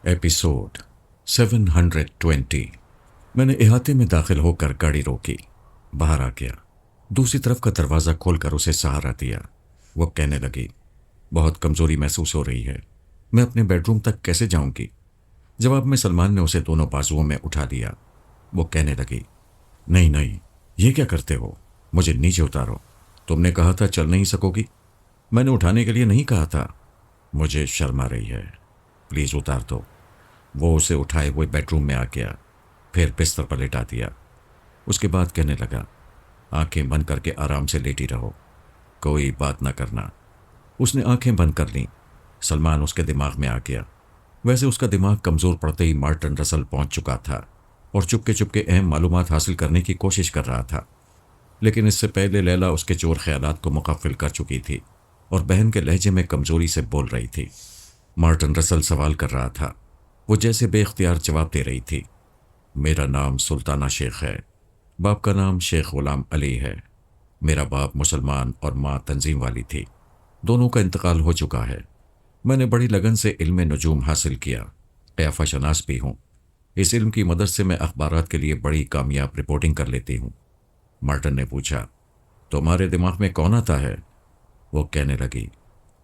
Episode 720۔ میں نے احاطے میں داخل ہو کر گاڑی روکی، باہر آ گیا، دوسری طرف کا دروازہ کھول کر اسے سہارا دیا۔ وہ کہنے لگی، بہت کمزوری محسوس ہو رہی ہے، میں اپنے بیڈ روم تک کیسے جاؤں گی؟ جواب میں سلمان نے اسے دونوں بازوؤں میں اٹھا لیا۔ وہ کہنے لگی، نہیں نہیں، یہ کیا کرتے ہو؟ مجھے نیچے اتارو، تم نے کہا تھا چل نہیں سکو گی۔ میں نے اٹھانے کے لیے نہیں کہا تھا، مجھے شرم آ رہی ہے، پلیز اتار دو۔ وہ اسے اٹھائے ہوئے بیڈ روم میں آ گیا، پھر بستر پر لٹا دیا۔ اس کے بعد کہنے لگا، آنکھیں بند کر کے آرام سے لیٹی رہو، کوئی بات نہ کرنا۔ اس نے آنکھیں بند کر لیں۔ سلمان اس کے دماغ میں آ گیا۔ ویسے اس کا دماغ کمزور پڑتے ہی مارٹن رسل پہنچ چکا تھا اور چپکے چپکے اہم معلومات حاصل کرنے کی کوشش کر رہا تھا، لیکن اس سے پہلے لیلا اس کے چور خیالات کو مغفل کر چکی تھی اور بہن کے لہجے میں کمزوری سے بول رہی تھی۔ مارٹن رسل سوال کر رہا تھا، وہ جیسے بے اختیار جواب دے رہی تھی۔ میرا نام سلطانہ شیخ ہے، باپ کا نام شیخ غلام علی ہے۔ میرا باپ مسلمان اور ماں تنظیم والی تھی، دونوں کا انتقال ہو چکا ہے۔ میں نے بڑی لگن سے علم نجوم حاصل کیا، قیافہ شناس بھی ہوں۔ اس علم کی مدد سے میں اخبارات کے لیے بڑی کامیاب رپورٹنگ کر لیتی ہوں۔ مارٹن نے پوچھا، تمہارے دماغ میں کون آتا ہے؟ وہ کہنے لگی،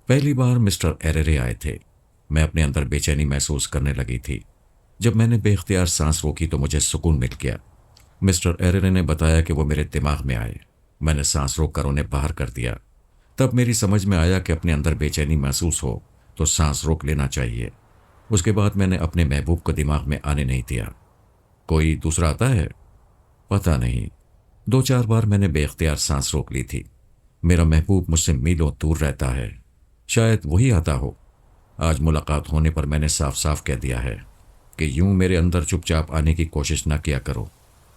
پہلی بار مسٹر ایررے آئے تھے، میں اپنے اندر بے چینی محسوس کرنے لگی تھی۔ جب میں نے بے اختیار سانس روکی تو مجھے سکون مل گیا۔ مسٹر ایررے نے بتایا کہ وہ میرے دماغ میں آئے، میں نے سانس روک کر انہیں باہر کر دیا۔ تب میری سمجھ میں آیا کہ اپنے اندر بے چینی محسوس ہو تو سانس روک لینا چاہیے۔ اس کے بعد میں نے اپنے محبوب کو دماغ میں آنے نہیں دیا۔ کوئی دوسرا آتا ہے؟ پتہ نہیں، 2-4 بار میں نے بے اختیار سانس روک لی تھی۔ میرا محبوب مجھ سے میلوں دور رہتا ہے، شاید وہی آتا ہو۔ آج ملاقات ہونے پر میں نے صاف صاف کہہ دیا ہے کہ یوں میرے اندر چپ چاپ آنے کی کوشش نہ کیا کرو۔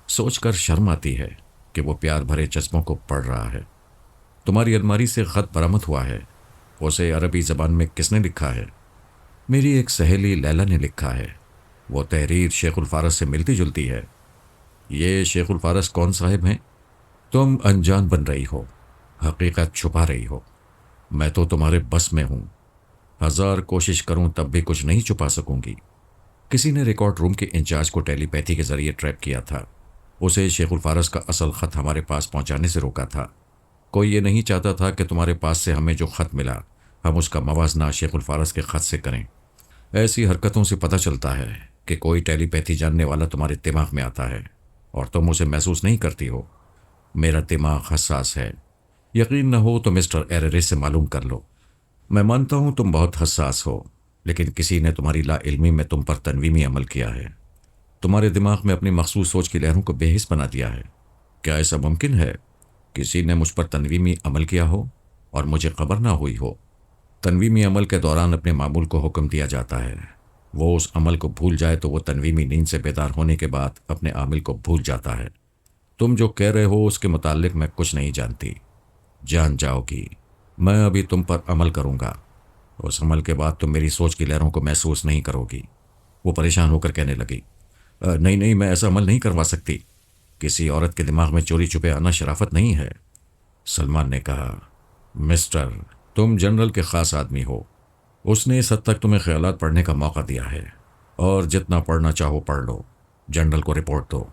سوچ کر شرم آتی ہے کہ وہ پیار بھرے جذبوں کو پڑھ رہا ہے۔ تمہاری الماری سے خط برآمد ہوا ہے، اسے عربی زبان میں کس نے لکھا ہے؟ میری ایک سہیلی لیلا نے لکھا ہے۔ وہ تحریر شیخ الفارس سے ملتی جلتی ہے۔ یہ شیخ الفارس کون صاحب ہیں؟ تم انجان بن رہی ہو، حقیقت چھپا رہی ہو۔ میں تو تمہارے بس میں ہوں، 1000 کوشش کروں تب بھی کچھ نہیں چھپا سکوں گی۔ کسی نے ریکارڈ روم کے انچارج کو ٹیلی پیتھی کے ذریعے ٹریپ کیا تھا، اسے شیخ الفارس کا اصل خط ہمارے پاس پہنچانے سے روکا تھا۔ کوئی یہ نہیں چاہتا تھا کہ تمہارے پاس سے ہمیں جو خط ملا ہم اس کا موازنہ شیخ الفارس کے خط سے کریں۔ ایسی حرکتوں سے پتہ چلتا ہے کہ کوئی ٹیلی پیتھی جاننے والا تمہارے دماغ میں آتا ہے اور تم اسے محسوس نہیں کرتی ہو۔ میرا دماغ حساس ہے، یقین نہ ہو تو مسٹر ایررے سے معلوم کر لو۔ میں مانتا ہوں تم بہت حساس ہو، لیکن کسی نے تمہاری لا علمی میں تم پر تنویمی عمل کیا ہے، تمہارے دماغ میں اپنی مخصوص سوچ کی لہروں کو بے حس بنا دیا ہے۔ کیا ایسا ممکن ہے کسی نے مجھ پر تنویمی عمل کیا ہو اور مجھے خبر نہ ہوئی ہو؟ تنویمی عمل کے دوران اپنے معمول کو حکم دیا جاتا ہے، وہ اس عمل کو بھول جائے تو وہ تنویمی نیند سے بیدار ہونے کے بعد اپنے عامل کو بھول جاتا ہے۔ تم جو کہہ رہے ہو اس کے متعلق میں کچھ نہیں جانتی، جان جاؤ گی۔ میں ابھی تم پر عمل کروں گا، اس عمل کے بعد تم میری سوچ کی لہروں کو محسوس نہیں کرو گی۔ وہ پریشان ہو کر کہنے لگی، نہیں نہیں، میں ایسا عمل نہیں کروا سکتی، کسی عورت کے دماغ میں چوری چھپے آنا شرافت نہیں ہے۔ سلمان نے کہا، مسٹر، تم جنرل کے خاص آدمی ہو، اس نے اس حد تک تمہیں خیالات پڑھنے کا موقع دیا ہے، اور جتنا پڑھنا چاہو پڑھ لو، جنرل کو رپورٹ دو۔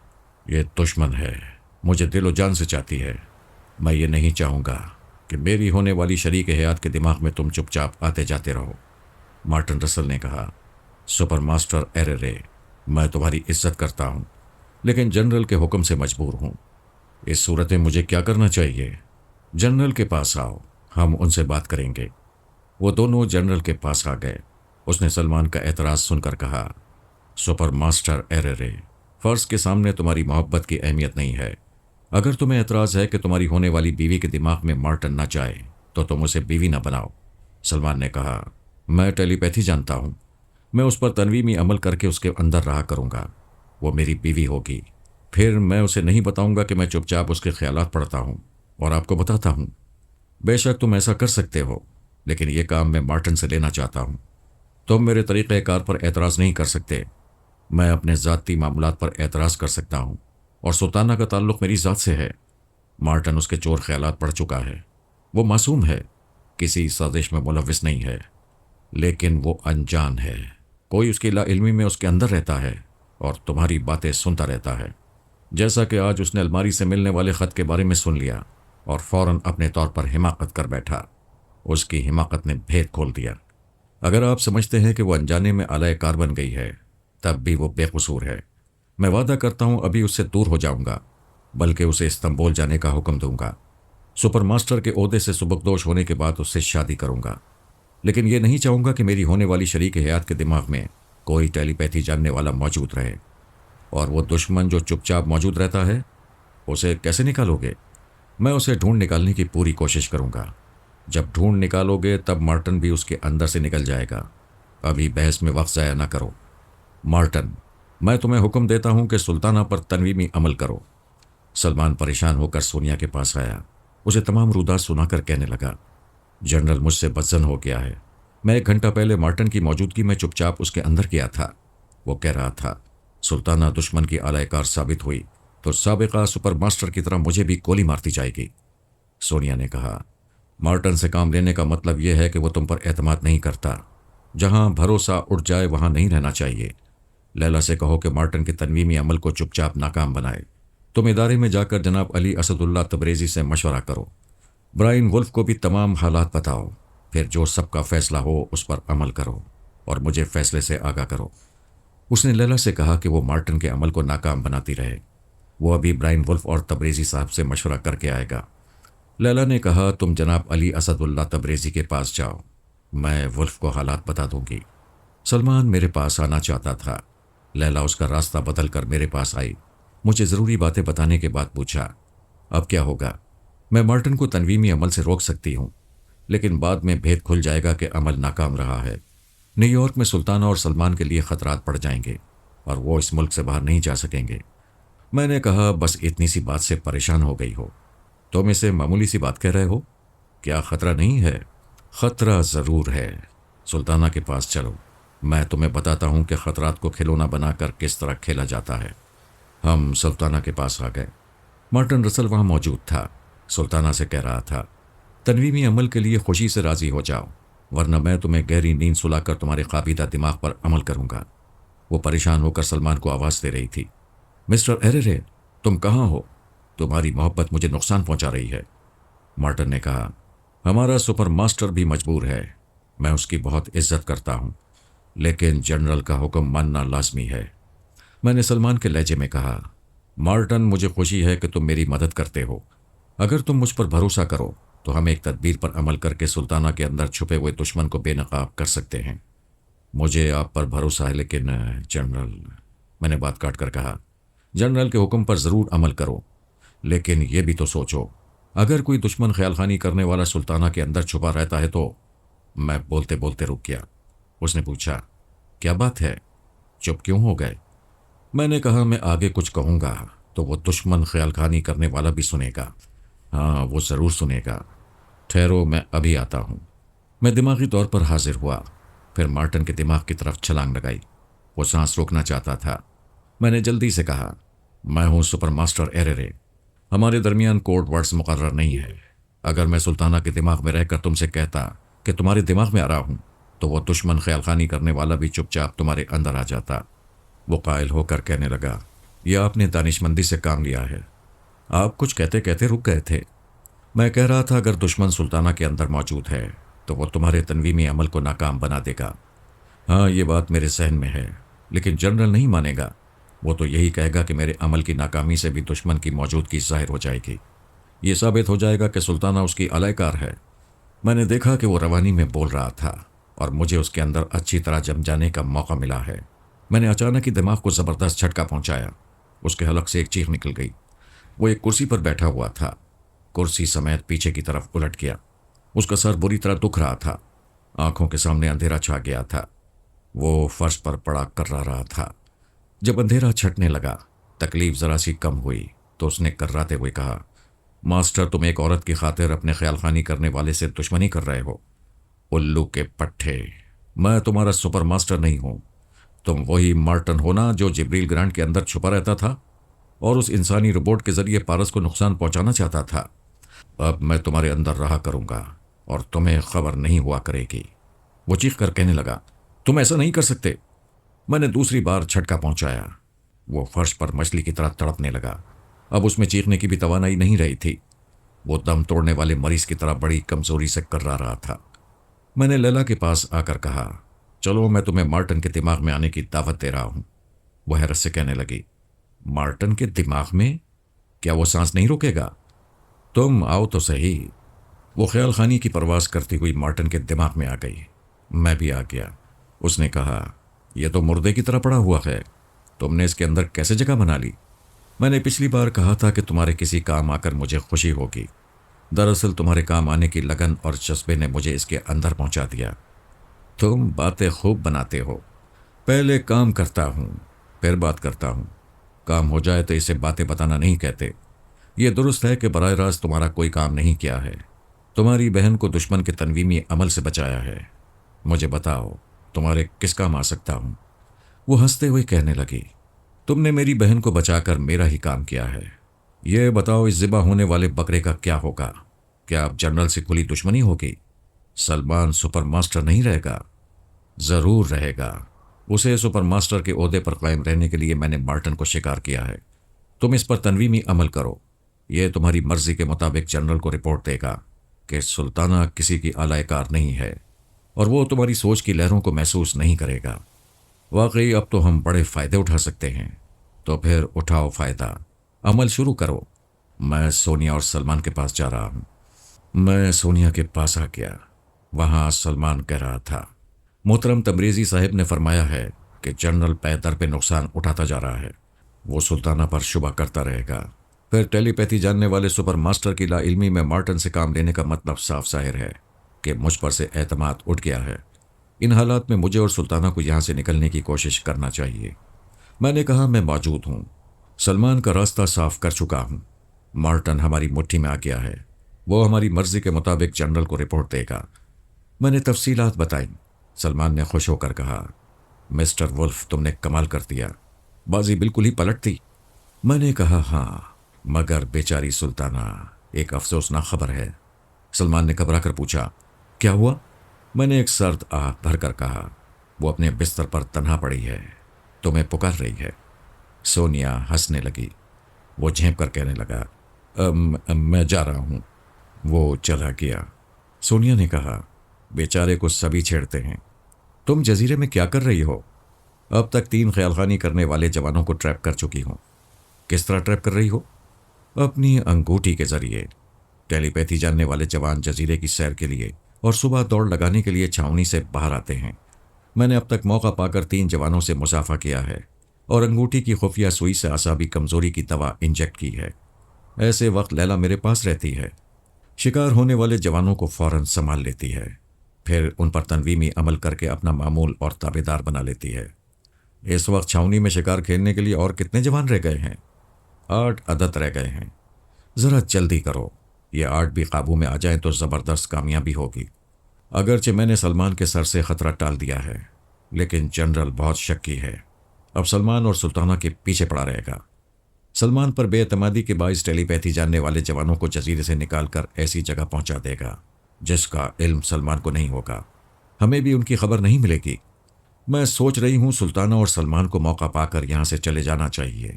یہ دشمن ہے، مجھے دل و جان سے چاہتی ہے۔ میں یہ نہیں چاہوں گا کہ میری ہونے والی شریک حیات کے دماغ میں تم چپ چاپ آتے جاتے رہو۔ مارٹن رسل نے کہا، سپر ماسٹر ایررے، میں تمہاری عزت کرتا ہوں، لیکن جنرل کے حکم سے مجبور ہوں۔ اس صورت میں مجھے کیا کرنا چاہیے؟ جنرل کے پاس آؤ، ہم ان سے بات کریں گے۔ وہ دونوں جنرل کے پاس آ گئے۔ اس نے سلمان کا اعتراض سن کر کہا، سپر ماسٹر ایررے، فرض کے سامنے تمہاری محبت کی اہمیت نہیں ہے۔ اگر تمہیں اعتراض ہے کہ تمہاری ہونے والی بیوی کے دماغ میں مارٹن نہ جائے تو تم اسے بیوی نہ بناؤ۔ سلمان نے کہا، میں ٹیلی پیتھی جانتا ہوں، میں اس پر تنویمی عمل کر کے اس کے اندر رہا کروں گا، وہ میری بیوی ہوگی۔ پھر میں اسے نہیں بتاؤں گا کہ میں چپ چاپ اس کے خیالات پڑھتا ہوں اور آپ کو بتاتا ہوں۔ بے شک تم ایسا کر سکتے ہو، لیکن یہ کام میں مارٹن سے لینا چاہتا ہوں۔ تم میرے طریقہ کار پر اعتراض نہیں کر سکتے، میں اپنے ذاتی معاملات پر اعتراض کر سکتا ہوں، اور سلطانہ کا تعلق میری ذات سے ہے۔ مارٹن اس کے چور خیالات پڑھ چکا ہے، وہ معصوم ہے، کسی سازش میں ملوث نہیں ہے، لیکن وہ انجان ہے۔ کوئی اس کی لا علمی میں اس کے اندر رہتا ہے اور تمہاری باتیں سنتا رہتا ہے، جیسا کہ آج اس نے الماری سے ملنے والے خط کے بارے میں سن لیا اور فوراً اپنے طور پر حماقت کر بیٹھا۔ اس کی حماقت نے بھید کھول دیا۔ اگر آپ سمجھتے ہیں کہ وہ انجانے میں آلائے کار بن گئی ہے، تب بھی وہ بے قصور ہے۔ میں وعدہ کرتا ہوں ابھی اس سے دور ہو جاؤں گا، بلکہ اسے استنبول جانے کا حکم دوں گا۔ سپر ماسٹر کے عہدے سے سبکدوش ہونے کے بعد اس سے شادی کروں گا، لیکن یہ نہیں چاہوں گا کہ میری ہونے والی شریک حیات کے دماغ میں کوئی ٹیلی پیتھی جاننے والا موجود رہے۔ اور وہ دشمن جو چپ چاپ موجود رہتا ہے، اسے کیسے نکالو گے؟ میں اسے ڈھونڈ نکالنے کی پوری کوشش کروں گا۔ جب ڈھونڈ نکالو گے تب مارٹن بھی اس کے اندر سے نکل جائے گا۔ ابھی بحث میں وقت ضائع نہ کرو۔ مارٹن، میں تمہیں حکم دیتا ہوں کہ سلطانہ پر تنویمی عمل کرو۔ سلمان پریشان ہو کر سونیا کے پاس آیا، اسے تمام رودات سنا کر کہنے لگا، جنرل مجھ سے بدظن ہو گیا ہے۔ میں 1 گھنٹہ پہلے مارٹن کی موجودگی میں چپ چاپ اس کے اندر گیا تھا۔ وہ کہہ رہا تھا سلطانہ دشمن کی آلائے کار ثابت ہوئی تو سابقہ سپر ماسٹر کی طرح مجھے بھی گولی مارتی جائے گی۔ سونیا نے کہا، مارٹن سے کام لینے کا مطلب یہ ہے کہ وہ تم پر اعتماد نہیں کرتا۔ جہاں بھروسہ اٹھ جائے وہاں نہیں رہنا چاہیے۔ لیلا سے کہو کہ مارٹن کے تنویمی عمل کو چپ چاپ ناکام بنائے۔ تم ادارے میں جا کر جناب علی اسد اللہ تبریزی سے مشورہ کرو۔ برائن ولف کو بھی تمام حالات بتاؤ، پھر جو سب کا فیصلہ ہو اس پر عمل کرو اور مجھے فیصلے سے آگاہ کرو۔ اس نے لیلا سے کہا کہ وہ مارٹن کے عمل کو ناکام بناتی رہے۔ وہ ابھی برائن ولف اور تبریزی صاحب سے مشورہ کر کے آئے گا۔ لیلا نے کہا، تم جناب علی اسد اللہ تبریزی کے پاس جاؤ، میں ولف کو حالات بتا دوں گی۔ سلمان میرے پاس آنا چاہتا تھا۔ لیلا اس کا راستہ بدل کر میرے پاس آئی، مجھے ضروری باتیں بتانے کے بعد پوچھا، اب کیا ہوگا؟ میں مارٹن کو تنویمی عمل سے روک سکتی ہوں، لیکن بعد میں بھید کھل جائے گا کہ عمل ناکام رہا ہے۔ نیو یارک میں سلطانہ اور سلمان کے لیے خطرات پڑ جائیں گے اور وہ اس ملک سے باہر نہیں جا سکیں گے۔ میں نے کہا، بس اتنی سی بات سے پریشان ہو گئی ہو؟ تم اسے معمولی سی بات کہہ رہے ہو؟ کیا خطرہ نہیں ہے؟ خطرہ ضرور ہے۔ سلطانہ کے پاس چلو، میں تمہیں بتاتا ہوں کہ خطرات کو کھلونا بنا کر کس طرح کھیلا جاتا ہے۔ ہم سلطانہ کے پاس آ گئے۔ مارٹن رسل وہاں موجود تھا۔ سلطانہ سے کہہ رہا تھا، تنویمی عمل کے لیے خوشی سے راضی ہو جاؤ، ورنہ میں تمہیں گہری نیند سلا کر تمہارے قابضہ دماغ پر عمل کروں گا۔ وہ پریشان ہو کر سلمان کو آواز دے رہی تھی، مسٹر ایررے، تم کہاں ہو؟ تمہاری محبت مجھے نقصان پہنچا رہی ہے۔ مارٹن نے کہا، ہمارا سپر ماسٹر بھی مجبور ہے، میں اس کی بہت عزت کرتا ہوں، لیکن جنرل کا حکم ماننا لازمی ہے۔ میں نے سلمان کے لہجے میں کہا، مارٹن، مجھے خوشی ہے کہ تم میری مدد کرتے ہو۔ اگر تم مجھ پر بھروسہ کرو تو ہم ایک تدبیر پر عمل کر کے سلطانہ کے اندر چھپے ہوئے دشمن کو بے نقاب کر سکتے ہیں۔ مجھے آپ پر بھروسہ ہے، لیکن جنرل، میں نے بات کاٹ کر کہا، جنرل کے حکم پر ضرور عمل کرو، لیکن یہ بھی تو سوچو، اگر کوئی دشمن خیال خانی کرنے والا سلطانہ کے اندر چھپا رہتا ہے تو… میں بولتے بولتے رک گیا۔ اس نے پوچھا، کیا بات ہے؟ چپ کیوں ہو گئے؟ میں نے کہا، میں آگے کچھ کہوں گا تو وہ دشمن خیال خانی کرنے والا بھی سنے گا۔ ہاں، وہ ضرور سنے گا۔ ٹھہرو، میں ابھی آتا ہوں۔ میں دماغی طور پر حاضر ہوا، پھر مارٹن کے دماغ کی طرف چھلانگ لگائی۔ وہ سانس روکنا چاہتا تھا۔ میں نے جلدی سے کہا، میں ہوں سپر ماسٹر ایررے، ہمارے درمیان کوڈ ورڈز مقرر نہیں ہے۔ اگر میں سلطانہ کے دماغ میں رہ کر تم سے کہتا کہ تمہارے دماغ میں آ رہا ہوں تو وہ دشمن خیال خانی کرنے والا بھی چپ چاپ تمہارے اندر آ جاتا۔ وہ قائل ہو کر کہنے لگا، یہ آپ نے دانشمندی سے کام لیا ہے۔ آپ کچھ کہتے کہتے رک گئے تھے۔ میں کہہ رہا تھا، اگر دشمن سلطانہ کے اندر موجود ہے تو وہ تمہارے تنویمی عمل کو ناکام بنا دے گا۔ ہاں، یہ بات میرے ذہن میں ہے، لیکن جنرل نہیں مانے گا۔ وہ تو یہی کہے گا کہ میرے عمل کی ناکامی سے بھی دشمن کی موجودگی ظاہر ہو جائے گی۔ یہ ثابت ہو جائے گا کہ سلطانہ اس کی آلائے کار ہے۔ میں نے دیکھا کہ وہ روانی میں بول رہا تھا اور مجھے اس کے اندر اچھی طرح جم جانے کا موقع ملا ہے۔ میں نے اچانک ہی دماغ کو زبردست جھٹکا پہنچایا۔ اس کے حلق سے ایک چیخ نکل گئی۔ وہ ایک کرسی پر بیٹھا ہوا تھا، کرسی سمیت پیچھے کی طرف الٹ گیا۔ اس کا سر بری طرح دکھ رہا تھا، آنکھوں کے سامنے اندھیرا چھا گیا تھا۔ وہ فرش پر پڑا کر رہا تھا۔ جب اندھیرا چھٹنے لگا، تکلیف ذرا سی کم ہوئی تو اس نے کراتے ہوئے کہا، ماسٹر، تم ایک عورت کی خاطر اپنے خیال خانی کرنے والے سے دشمنی کر رہے ہو۔ الو کے پٹھے، میں تمہارا سپر ماسٹر نہیں ہوں۔ تم وہی مارٹن ہونا جو جبریل گرانٹ کے اندر چھپا رہتا تھا اور اس انسانی روبوٹ کے ذریعے پارس کو نقصان پہنچانا چاہتا تھا۔ اب میں تمہارے اندر رہا کروں گا اور تمہیں خبر نہیں ہوا کرے گی۔ وہ چیخ کر کہنے لگا، تم ایسا نہیں کر سکتے، میں نے دوسری بار چھٹکا پہنچایا۔ وہ فرش پر مچھلی کی طرح تڑپنے لگا۔ اب اس میں چیخنے کی بھی توانائی نہیں رہی تھی۔ وہ دم توڑنے والے مریض کی طرح بڑی کمزوری سے کرا رہا تھا۔ میں نے لیلا کے پاس آ کر کہا، چلو میں تمہیں مارٹن کے دماغ میں آنے کی دعوت دے رہا ہوں۔ وہ حیرت سے کہنے لگی، مارٹن کے دماغ میں؟ کیا وہ سانس نہیں روکے گا؟ تم آؤ تو صحیح۔ وہ خیال خانی کی پرواز کرتی ہوئی مارٹن کے دماغ میں آ گئی۔ میں بھی آ گیا۔ اس نے کہا، یہ تو مردے کی طرح پڑا ہوا ہے، تم نے اس کے اندر کیسے جگہ بنا لی؟ میں نے پچھلی بار کہا تھا کہ تمہارے کسی کام آ کر مجھے خوشی ہوگی۔ دراصل تمہارے کام آنے کی لگن اور جذبے نے مجھے اس کے اندر پہنچا دیا۔ تم باتیں خوب بناتے ہو۔ پہلے کام کرتا ہوں، پھر بات کرتا ہوں۔ کام ہو جائے تو اسے باتیں بتانا نہیں کہتے۔ یہ درست ہے کہ براہ راست تمہارا کوئی کام نہیں کیا ہے۔ تمہاری بہن کو دشمن کے تنویمی عمل سے بچایا ہے۔ مجھے بتاؤ، تمہارے کس کام آ سکتا ہوں؟ وہ ہنستے ہوئے کہنے لگی، تم نے میری بہن کو بچا کر میرا ہی کام کیا ہے۔ یہ بتاؤ، اس ذبح ہونے والے بکرے کا کیا ہوگا؟ کیا اب جنرل سے کھلی دشمنی ہوگی؟ سلمان سپر ماسٹر نہیں رہے گا؟ ضرور رہے گا۔ اسے سپر ماسٹر کے عہدے پر قائم رہنے کے لیے میں نے مارٹن کو شکار کیا ہے۔ تم اس پر تنویمی عمل کرو۔ یہ تمہاری مرضی کے مطابق جنرل کو رپورٹ دے گا کہ سلطانہ کسی کی اعلی کار نہیں ہے، اور وہ تمہاری سوچ کی لہروں کو محسوس نہیں کرے گا۔ واقعی اب تو ہم بڑے فائدے اٹھا سکتے ہیں۔ تو پھر اٹھاؤ فائدہ، عمل شروع کرو۔ میں سونیا اور سلمان کے پاس جا رہا ہوں۔ میں سونیا کے پاس آ گیا۔ وہاں سلمان کہہ رہا تھا، محترم تبریزی صاحب نے فرمایا ہے کہ جنرل پے در پہ نقصان اٹھاتا جا رہا ہے۔ وہ سلطانہ پر شبہ کرتا رہے گا۔ پھر ٹیلی پیتھی جاننے والے سپر ماسٹر کی لا علمی میں مارٹن سے کام لینے کا مطلب صاف ظاہر ہے کہ مجھ پر سے اعتماد اٹھ گیا ہے۔ ان حالات میں مجھے اور سلطانہ کو یہاں سے نکلنے کی کوشش کرنا چاہیے۔ میں نے کہا، میں موجود ہوں۔ سلمان کا راستہ صاف کر چکا ہوں۔ مارٹن ہماری مٹھی میں آ گیا ہے۔ وہ ہماری مرضی کے مطابق جنرل کو رپورٹ دے گا۔ میں نے تفصیلات بتائیں۔ سلمان نے خوش ہو کر کہا، مسٹر ولف، تم نے کمال کر دیا۔ بازی بالکل ہی پلٹ دی۔ میں نے کہا، ہاں، مگر بیچاری سلطانہ، ایک افسوسناک خبر ہے۔ سلمان نے گھبرا کر پوچھا، کیا ہوا؟ میں نے ایک سرد آہ بھر کر کہا، وہ اپنے بستر پر تنہا پڑی ہے، تمہیں پکار رہی ہے۔ سونیا ہنسنے لگی۔ وہ جھینپ کر کہنے لگا، میں جا رہا ہوں۔ وہ چلا گیا۔ سونیا نے کہا، بیچارے کو سبھی چھیڑتے ہیں۔ تم جزیرے میں کیا کر رہی ہو؟ اب تک 3 خیال خانی کرنے والے جوانوں کو ٹریپ کر چکی ہوں۔ کس طرح ٹریپ کر رہی ہو؟ اپنی انگوٹھی کے ذریعے۔ ٹیلی پیتھی جاننے والے جوان جزیرے کی سیر کے لیے اور صبح دوڑ لگانے کے لیے چھاؤنی سے باہر آتے ہیں۔ میں نے اب تک موقع پا کر 3 جوانوں سے مصافحہ کیا ہے اور انگوٹھی کی خفیہ سوئی سے اعصابی کمزوری کی دوا انجیکٹ کی ہے۔ ایسے وقت لیلا میرے پاس رہتی ہے۔ شکار ہونے والے جوانوں کو فوراً سنبھال لیتی ہے، پھر ان پر تنویمی عمل کر کے اپنا معمول اور تابع دار بنا لیتی ہے۔ اس وقت چھاؤنی میں شکار کھیلنے کے لیے اور کتنے جوان رہ گئے ہیں؟ 8 عدد رہ گئے ہیں۔ ذرا جلدی کرو، یہ 8 بھی قابو میں آ جائیں تو زبردست کامیابی ہوگی۔ اگرچہ میں نے سلمان کے سر سے خطرہ ٹال دیا ہے، لیکن جنرل بہت شکی ہے۔ اب سلمان اور سلطانہ کے پیچھے پڑا رہے گا۔ سلمان پر بے اعتمادی کے باعث ٹیلی پیتھی جاننے والے جوانوں کو جزیرے سے نکال کر ایسی جگہ پہنچا دے گا جس کا علم سلمان کو نہیں ہوگا۔ ہمیں بھی ان کی خبر نہیں ملے گی۔ میں سوچ رہی ہوں سلطانہ اور سلمان کو موقع پا کر یہاں سے چلے جانا چاہیے۔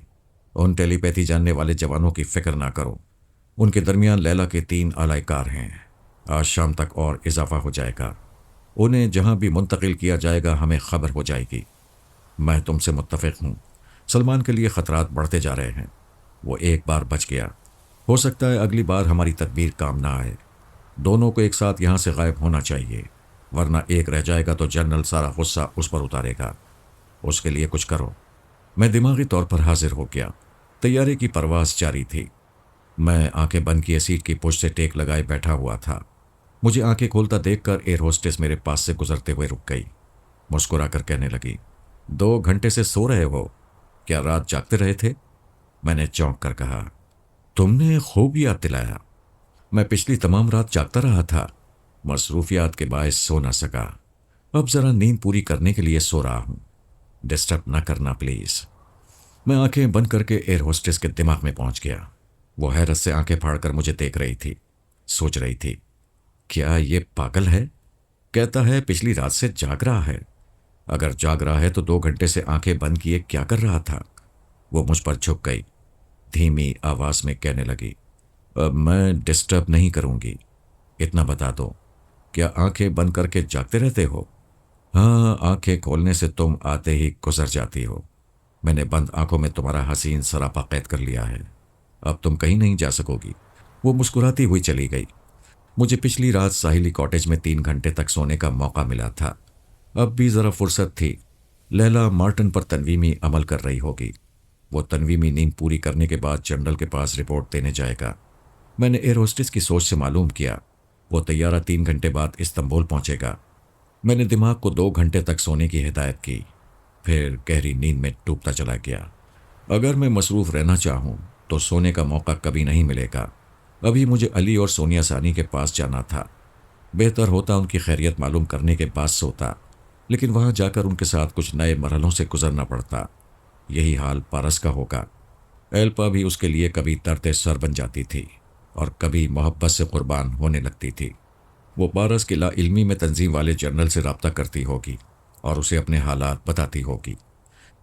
ان ٹیلی پیتھی جاننے والے جوانوں کی فکر نہ کرو۔ ان کے درمیان لیلا کے 3 اعلی کار ہیں۔ آج شام تک اور اضافہ ہو جائے گا۔ انہیں جہاں بھی منتقل کیا جائے گا ہمیں خبر ہو جائے گی۔ میں تم سے متفق ہوں۔ سلمان کے لیے خطرات بڑھتے جا رہے ہیں۔ وہ ایک بار بچ گیا، ہو سکتا ہے اگلی بار ہماری تدبیر کام نہ آئے۔ دونوں کو ایک ساتھ یہاں سے غائب ہونا چاہیے، ورنہ ایک رہ جائے گا تو جنرل سارا غصہ اس پر اتارے گا۔ اس کے لیے کچھ کرو۔ میں دماغی طور پر حاضر ہو گیا۔ طیارے کی پرواز جاری تھی۔ میں آنکھیں بند کیے سیٹ کی پشت سے ٹیک لگائے بیٹھا ہوا تھا۔ مجھے آنکھیں کھولتا دیکھ کر ایئر ہوسٹس میرے پاس سے گزرتے ہوئے رک گئی۔ مسکرا کر کہنے لگی، 2 گھنٹے سے سو رہے ہو؟ کیا رات جاگتے رہے تھے؟ میں نے چونک کر کہا، تم نے خوب یاد دلایا۔ میں پچھلی تمام رات جاگتا رہا تھا، مصروفیات کے باعث سو نہ سکا۔ اب ذرا نیند پوری کرنے کے لیے سو رہا ہوں، ڈسٹرب نہ کرنا پلیز۔ میں آنکھیں بند کر کے ایئر ہوسٹس کے دماغ میں پہنچ گیا۔ وہ حیرت سے آنکھیں پھاڑ کر مجھے دیکھ رہی تھی، سوچ رہی تھی، کیا یہ پاگل ہے؟ کہتا ہے پچھلی رات سے جاگ رہا ہے۔ اگر جاگ رہا ہے تو 2 گھنٹے سے آنکھیں بند کیے کیا کر رہا تھا؟ وہ مجھ پر جھک گئی، دھیمی آواز میں کہنے لگی، اب میں ڈسٹرب نہیں کروں گی، اتنا بتا دو، کیا آنکھیں بند کر کے جاگتے رہتے ہو؟ ہاں، آنکھیں کھولنے سے تم آتے ہی گزر جاتی ہو۔ میں نے بند آنکھوں میں تمہارا حسین سراپا قید کر لیا ہے، اب تم کہیں نہیں جا سکو گی۔ وہ مسکراتی ہوئی چلی گئی۔ مجھے پچھلی رات ساحلی کاٹیج میں 3 گھنٹے تک سونے کا موقع ملا تھا، اب بھی ذرا فرصت تھی۔ لیلا مارٹن پر تنویمی عمل کر رہی ہوگی، وہ تنویمی نیند پوری کرنے کے بعد جنرل کے پاس رپورٹ دینے جائے گا۔ میں نے ایئر ہوسٹس کی سوچ سے معلوم کیا، وہ طیارہ 3 گھنٹے بعد استنبول پہنچے گا۔ میں نے دماغ کو 2 گھنٹے تک سونے کی ہدایت کی، پھر گہری نیند میں ڈوبتا چلا گیا۔ اگر میں مصروف رہنا چاہوں تو سونے کا موقع کبھی نہیں ملے گا۔ ابھی مجھے علی اور سونیا ثانی کے پاس جانا تھا، بہتر ہوتا ان کی خیریت معلوم کرنے کے بعد سوتا، لیکن وہاں جا کر ان کے ساتھ کچھ نئے مرحلوں سے گزرنا پڑتا۔ یہی حال پارس کا ہوگا۔ ایلپا بھی اس کے لیے کبھی درد سر بن جاتی تھی اور کبھی محبت سے قربان ہونے لگتی تھی۔ وہ پارس کی لا علمی میں تنظیم والے جنرل سے رابطہ کرتی ہوگی اور اسے اپنے حالات بتاتی ہوگی۔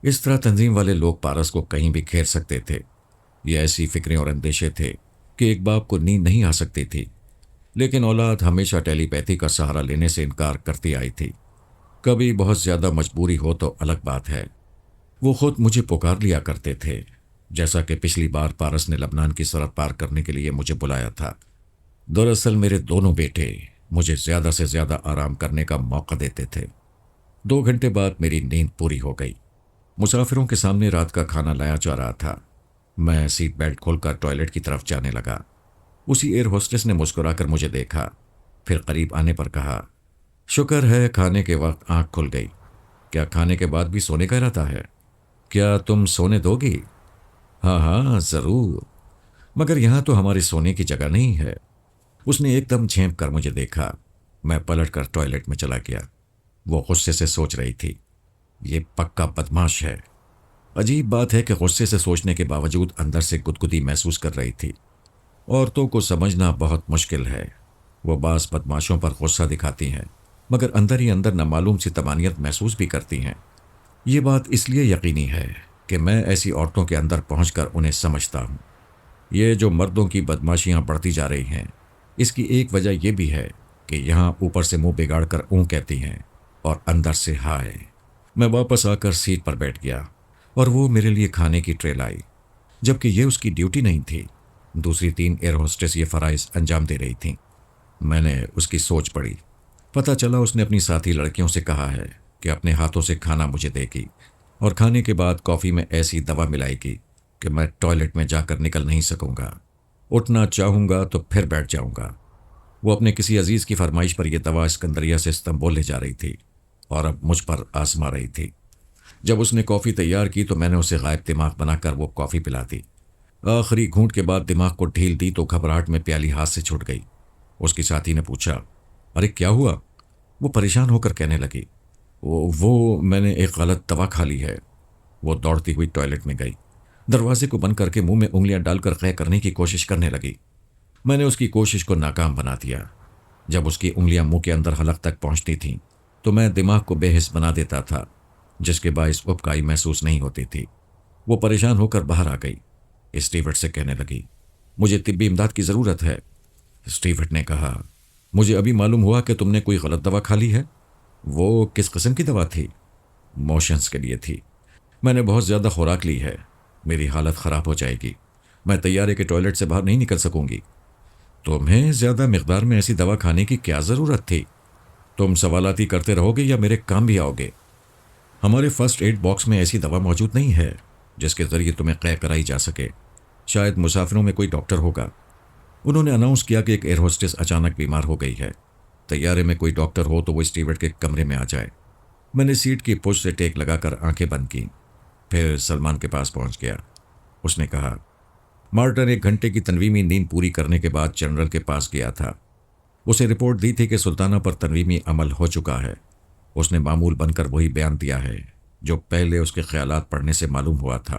اس طرح تنظیم والے لوگ پارس کو کہیں بھی گھیر سکتے تھے۔ یہ ایسی فکریں اور اندیشے تھے کہ ایک باپ کو نیند نہیں آ سکتی تھی، لیکن اولاد ہمیشہ ٹیلی پیتھی کا سہارا لینے سے انکار کرتی آئی تھی۔ کبھی بہت زیادہ مجبوری ہو تو الگ بات ہے۔ وہ خود مجھے پکار لیا کرتے تھے، جیسا کہ پچھلی بار پارس نے لبنان کی سرحد پار کرنے کے لیے مجھے بلایا تھا۔ دراصل میرے دونوں بیٹے مجھے زیادہ سے زیادہ آرام کرنے کا موقع دیتے تھے۔ 2 گھنٹے بعد میری نیند پوری ہو گئی۔ مسافروں کے سامنے رات کا کھانا لایا جا رہا تھا۔ میں سیٹ بیلٹ کھول کر ٹوائلٹ کی طرف جانے لگا۔ اسی ایئر ہوسٹس نے مسکرا کر مجھے دیکھا، پھر قریب آنے پر کہا، شکر ہے کھانے کے وقت آنکھ کھل گئی۔ کیا کھانے کے بعد بھی سونے کا ارادہ ہے؟ کیا تم سونے دو گی؟ ہاں ہاں ضرور، مگر یہاں تو ہماری سونے کی جگہ نہیں ہے۔ اس نے ایک دم جھینپ کر مجھے دیکھا۔ میں پلٹ کر ٹوائلٹ میں چلا گیا۔ وہ غصے سے سوچ رہی تھی، یہ پکا بدماش ہے۔ عجیب بات ہے کہ غصے سے سوچنے کے باوجود اندر سے گدگدی محسوس کر رہی تھی۔ عورتوں کو سمجھنا بہت مشکل ہے۔ وہ بعض بدماشوں پر غصہ دکھاتی ہیں، مگر اندر ہی اندر نامعلوم سی طمانینت محسوس بھی کرتی ہیں۔ یہ بات اس لیے یقینی ہے کہ میں ایسی عورتوں کے اندر پہنچ کر انہیں سمجھتا ہوں۔ یہ جو مردوں کی بدماشیاں بڑھتی جا رہی ہیں، اس کی ایک وجہ یہ بھی ہے کہ یہاں اوپر سے منہ بگاڑ کر اوں کہتی ہیں اور اندر سے ہائے۔ میں واپس آ کر سیٹ پر بیٹھ گیا اور وہ میرے لیے کھانے کی ٹرے لائی، جبکہ یہ اس کی ڈیوٹی نہیں تھی۔ دوسری 3 ایئر ہوسٹس یہ فرائض انجام دے رہی تھیں۔ میں نے اس کی سوچ پڑھی۔ پتہ چلا اس نے اپنی ساتھی لڑکیوں سے کہا ہے کہ اپنے ہاتھوں سے کھانا مجھے دے گی اور کھانے کے بعد کافی میں ایسی دوا ملائے گی کہ میں ٹوائلٹ میں جا کر نکل نہیں سکوں گا۔ اٹھنا چاہوں گا تو پھر بیٹھ جاؤں گا۔ وہ اپنے کسی عزیز کی فرمائش پر یہ دوا اسکندریہ سے استنبول لے جا رہی تھی اور اب مجھ پر آزما رہی تھی۔ جب اس نے کافی تیار کی تو میں نے اسے غائب دماغ بنا کر وہ کافی پلا دی۔ آخری گھونٹ کے بعد دماغ کو ڈھیل دی تو گھبراہٹ میں پیالی ہاتھ سے چھوٹ گئی۔ اس کی ساتھی نے پوچھا، ارے کیا ہوا؟ وہ پریشان ہو کر کہنے لگی، وہ میں نے ایک غلط دوا کھا لی ہے۔ وہ دوڑتی ہوئی ٹوائلٹ میں گئی، دروازے کو بند کر کے منہ میں انگلیاں ڈال کر قے کرنے کی کوشش کرنے لگی۔ میں نے اس کی کوشش کو ناکام بنا دیا۔ جب اس کی انگلیاں منہ کے اندر حلق تک پہنچتی تھیں تو میں دماغ کو بے حس بنا دیتا تھا، جس کے باعث ابکائی محسوس نہیں ہوتی تھی۔ وہ پریشان ہو کر باہر آ گئی۔ اسٹیورٹ سے کہنے لگی، مجھے طبی امداد کی ضرورت ہے۔ اسٹیورٹ نے کہا، مجھے ابھی معلوم ہوا کہ تم نے کوئی غلط دوا کھا لی ہے۔ وہ کس قسم کی دوا تھی؟ موشنز کے لیے تھی۔ میں نے بہت زیادہ خوراک لی ہے، میری حالت خراب ہو جائے گی، میں طیارے کے ٹوائلٹ سے باہر نہیں نکل سکوں گی۔ تمہیں زیادہ مقدار میں ایسی دوا کھانے کی کیا ضرورت تھی؟ تم سوالاتی کرتے رہو گے یا میرے کام بھی آؤ گے؟ ہمارے فرسٹ ایڈ باکس میں ایسی دوا موجود نہیں ہے جس کے ذریعے تمہیں قے کرائی جا سکے۔ شاید مسافروں میں کوئی ڈاکٹر ہوگا۔ انہوں نے اناؤنس کیا کہ ایک ایئر ہوسٹس اچانک بیمار ہو گئی ہے۔ طیارے میں کوئی ڈاکٹر ہو تو وہ اسٹیورٹ کے کمرے میں آ جائے۔ میں نے سیٹ کی پش سے ٹیک لگا کر آنکھیں بند کیں، پھر سلمان کے پاس پہنچ گیا۔ اس نے کہا، مارٹن 1 گھنٹے کی تنویمی نیند پوری کرنے کے بعد جنرل کے پاس گیا تھا۔ اسے رپورٹ دی تھی کہ سلطانہ پر تنویمی عمل ہو چکا ہے۔ اس نے معمول بن کر وہی بیان دیا ہے جو پہلے اس کے خیالات پڑھنے سے معلوم ہوا تھا۔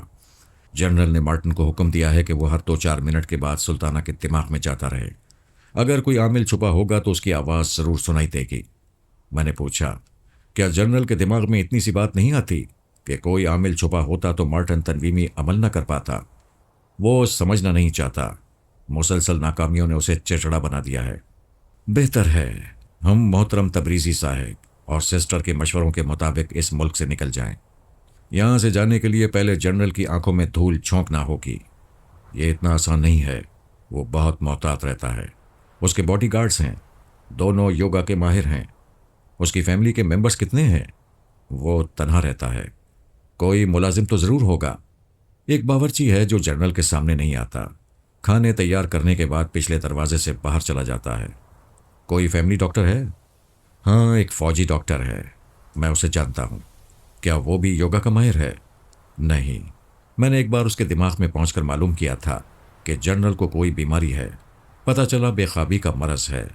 جنرل نے مارٹن کو حکم دیا ہے کہ وہ ہر 2-4 منٹ کے بعد سلطانہ کے دماغ میں جاتا رہے۔ اگر کوئی عامل چھپا ہوگا تو اس کی آواز ضرور سنائی دے گی۔ میں نے پوچھا، کیا جنرل کے دماغ میں اتنی سی بات نہیں آتی کہ کوئی عامل چھپا ہوتا تو مارٹن تنویمی عمل نہ کر پاتا؟ وہ سمجھنا نہیں چاہتا، مسلسل ناکامیوں نے اسے چڑچڑا بنا دیا ہے۔ بہتر ہے ہم محترم تبریزی صاحب اور سسٹر کے مشوروں کے مطابق اس ملک سے نکل جائیں۔ یہاں سے جانے کے لیے پہلے جنرل کی آنکھوں میں دھول چھونکنا ہوگی۔ یہ اتنا آسان نہیں ہے، وہ بہت محتاط رہتا ہے۔ اس کے باڈی گارڈز ہیں، دونوں یوگا کے ماہر ہیں۔ اس کی فیملی کے ممبرز کتنے ہیں؟ وہ تنہا رہتا ہے۔ کوئی ملازم تو ضرور ہوگا۔ ایک باورچی ہے جو جنرل کے سامنے نہیں آتا، کھانے تیار کرنے کے بعد پچھلے دروازے سے باہر چلا جاتا ہے۔ کوئی فیملی ڈاکٹر ہے؟ ہاں، ایک فوجی ڈاکٹر ہے، میں اسے جانتا ہوں۔ کیا وہ بھی یوگا کا ماہر ہے؟ نہیں، میں نے ایک بار اس کے دماغ میں پہنچ کر معلوم کیا تھا کہ جنرل کو کوئی بیماری ہے۔ پتہ چلا بے خوابی کا مرض ہے،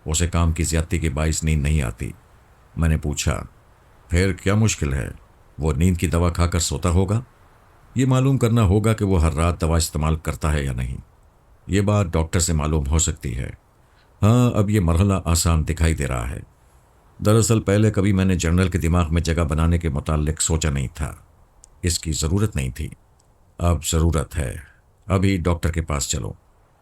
اسے کام کی زیادتی کے باعث نیند نہیں آتی۔ میں نے پوچھا، پھر کیا مشکل ہے؟ وہ نیند کی دوا کھا کر سوتا ہوگا؟ یہ معلوم کرنا ہوگا کہ وہ ہر رات دوا استعمال کرتا ہے یا نہیں۔ یہ بات ڈاکٹر سے معلوم ہو سکتی ہے۔ ہاں، اب یہ مرحلہ آسان دکھائی دے رہا ہے۔ دراصل پہلے کبھی میں نے جنرل کے دماغ میں جگہ بنانے کے متعلق سوچا نہیں تھا، اس کی ضرورت نہیں تھی۔ اب ضرورت ہے۔ ابھی ڈاکٹر کے پاس چلو۔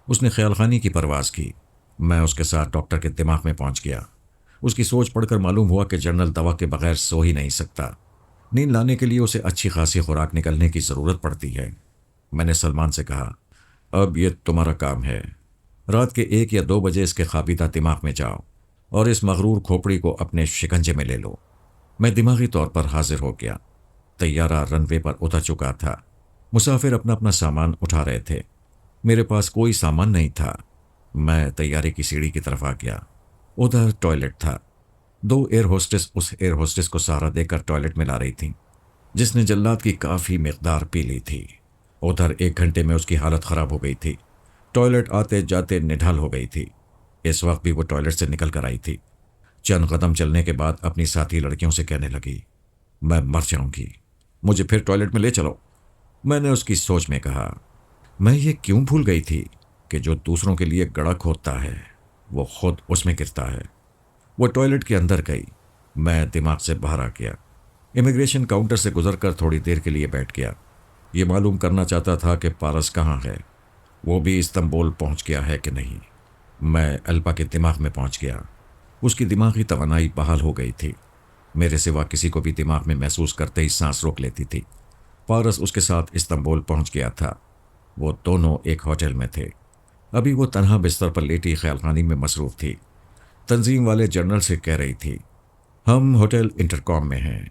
اس نے خیال خانی کی پرواز کی۔ میں اس کے ساتھ ڈاکٹر کے دماغ میں پہنچ گیا۔ اس کی سوچ پڑھ کر معلوم ہوا کہ جنرل دوا کے بغیر سو ہی نہیں سکتا۔ نیند لانے کے لیے اسے اچھی خاصی خوراک نکلنے کی ضرورت پڑتی ہے۔ میں نے سلمان سے کہا، اب یہ تمہارا کام ہے۔ رات کے 1 یا 2 بجے اس کے خوابیدہ دماغ میں جاؤ اور اس مغرور کھوپڑی کو اپنے شکنجے میں لے لو۔ میں دماغی طور پر حاضر ہو گیا۔ طیارہ رن وے پر اتر چکا تھا۔ مسافر اپنا اپنا سامان اٹھا رہے تھے۔ میرے پاس کوئی سامان نہیں تھا۔ میں طیارے کی سیڑھی کی طرف آ گیا۔ ادھر ٹوائلٹ تھا۔ 2 ایئر ہوسٹس اس ایئر ہوسٹس کو سہارا دے کر ٹوائلٹ میں لا رہی تھیں، جس نے جلات کی کافی مقدار پی لی تھی۔ ادھر 1 گھنٹے میں اس کی حالت خراب ہو گئی تھی۔ ٹوائلٹ آتے جاتے نڈھال ہو گئی تھی۔ اس وقت بھی وہ ٹوائلٹ سے نکل کر آئی تھی۔ چند قدم چلنے کے بعد اپنی ساتھی لڑکیوں سے کہنے لگی، میں مر جاؤں گی، مجھے پھر ٹوائلٹ میں لے چلو۔ میں نے اس کی سوچ میں کہا، میں یہ کیوں بھول گئی تھی کہ جو دوسروں کے لیے گڑھا کھودتا ہے وہ خود اس میں گرتا ہے۔ وہ ٹوائلٹ کے اندر گئی۔ میں دماغ سے باہر آ گیا۔ امیگریشن کاؤنٹر سے گزر کر تھوڑی دیر کے لیے بیٹھ گیا۔ یہ معلوم کرنا چاہتا تھا کہ پارس کہاں ہے، وہ بھی استنبول پہنچ گیا ہے کہ نہیں۔ میں الپا کے دماغ میں پہنچ گیا۔ اس کی دماغی توانائی بحال ہو گئی تھی۔ میرے سوا کسی کو بھی دماغ میں محسوس کرتے ہی سانس روک لیتی تھی۔ پارس اس کے ساتھ استنبول پہنچ گیا تھا۔ وہ دونوں ایک ہوٹل میں تھے۔ ابھی وہ تنہا بستر پر لیٹی خیال خانی میں مصروف تھی۔ تنظیم والے جنرل سے کہہ رہی تھی، ہم ہوٹل انٹرکام میں ہیں،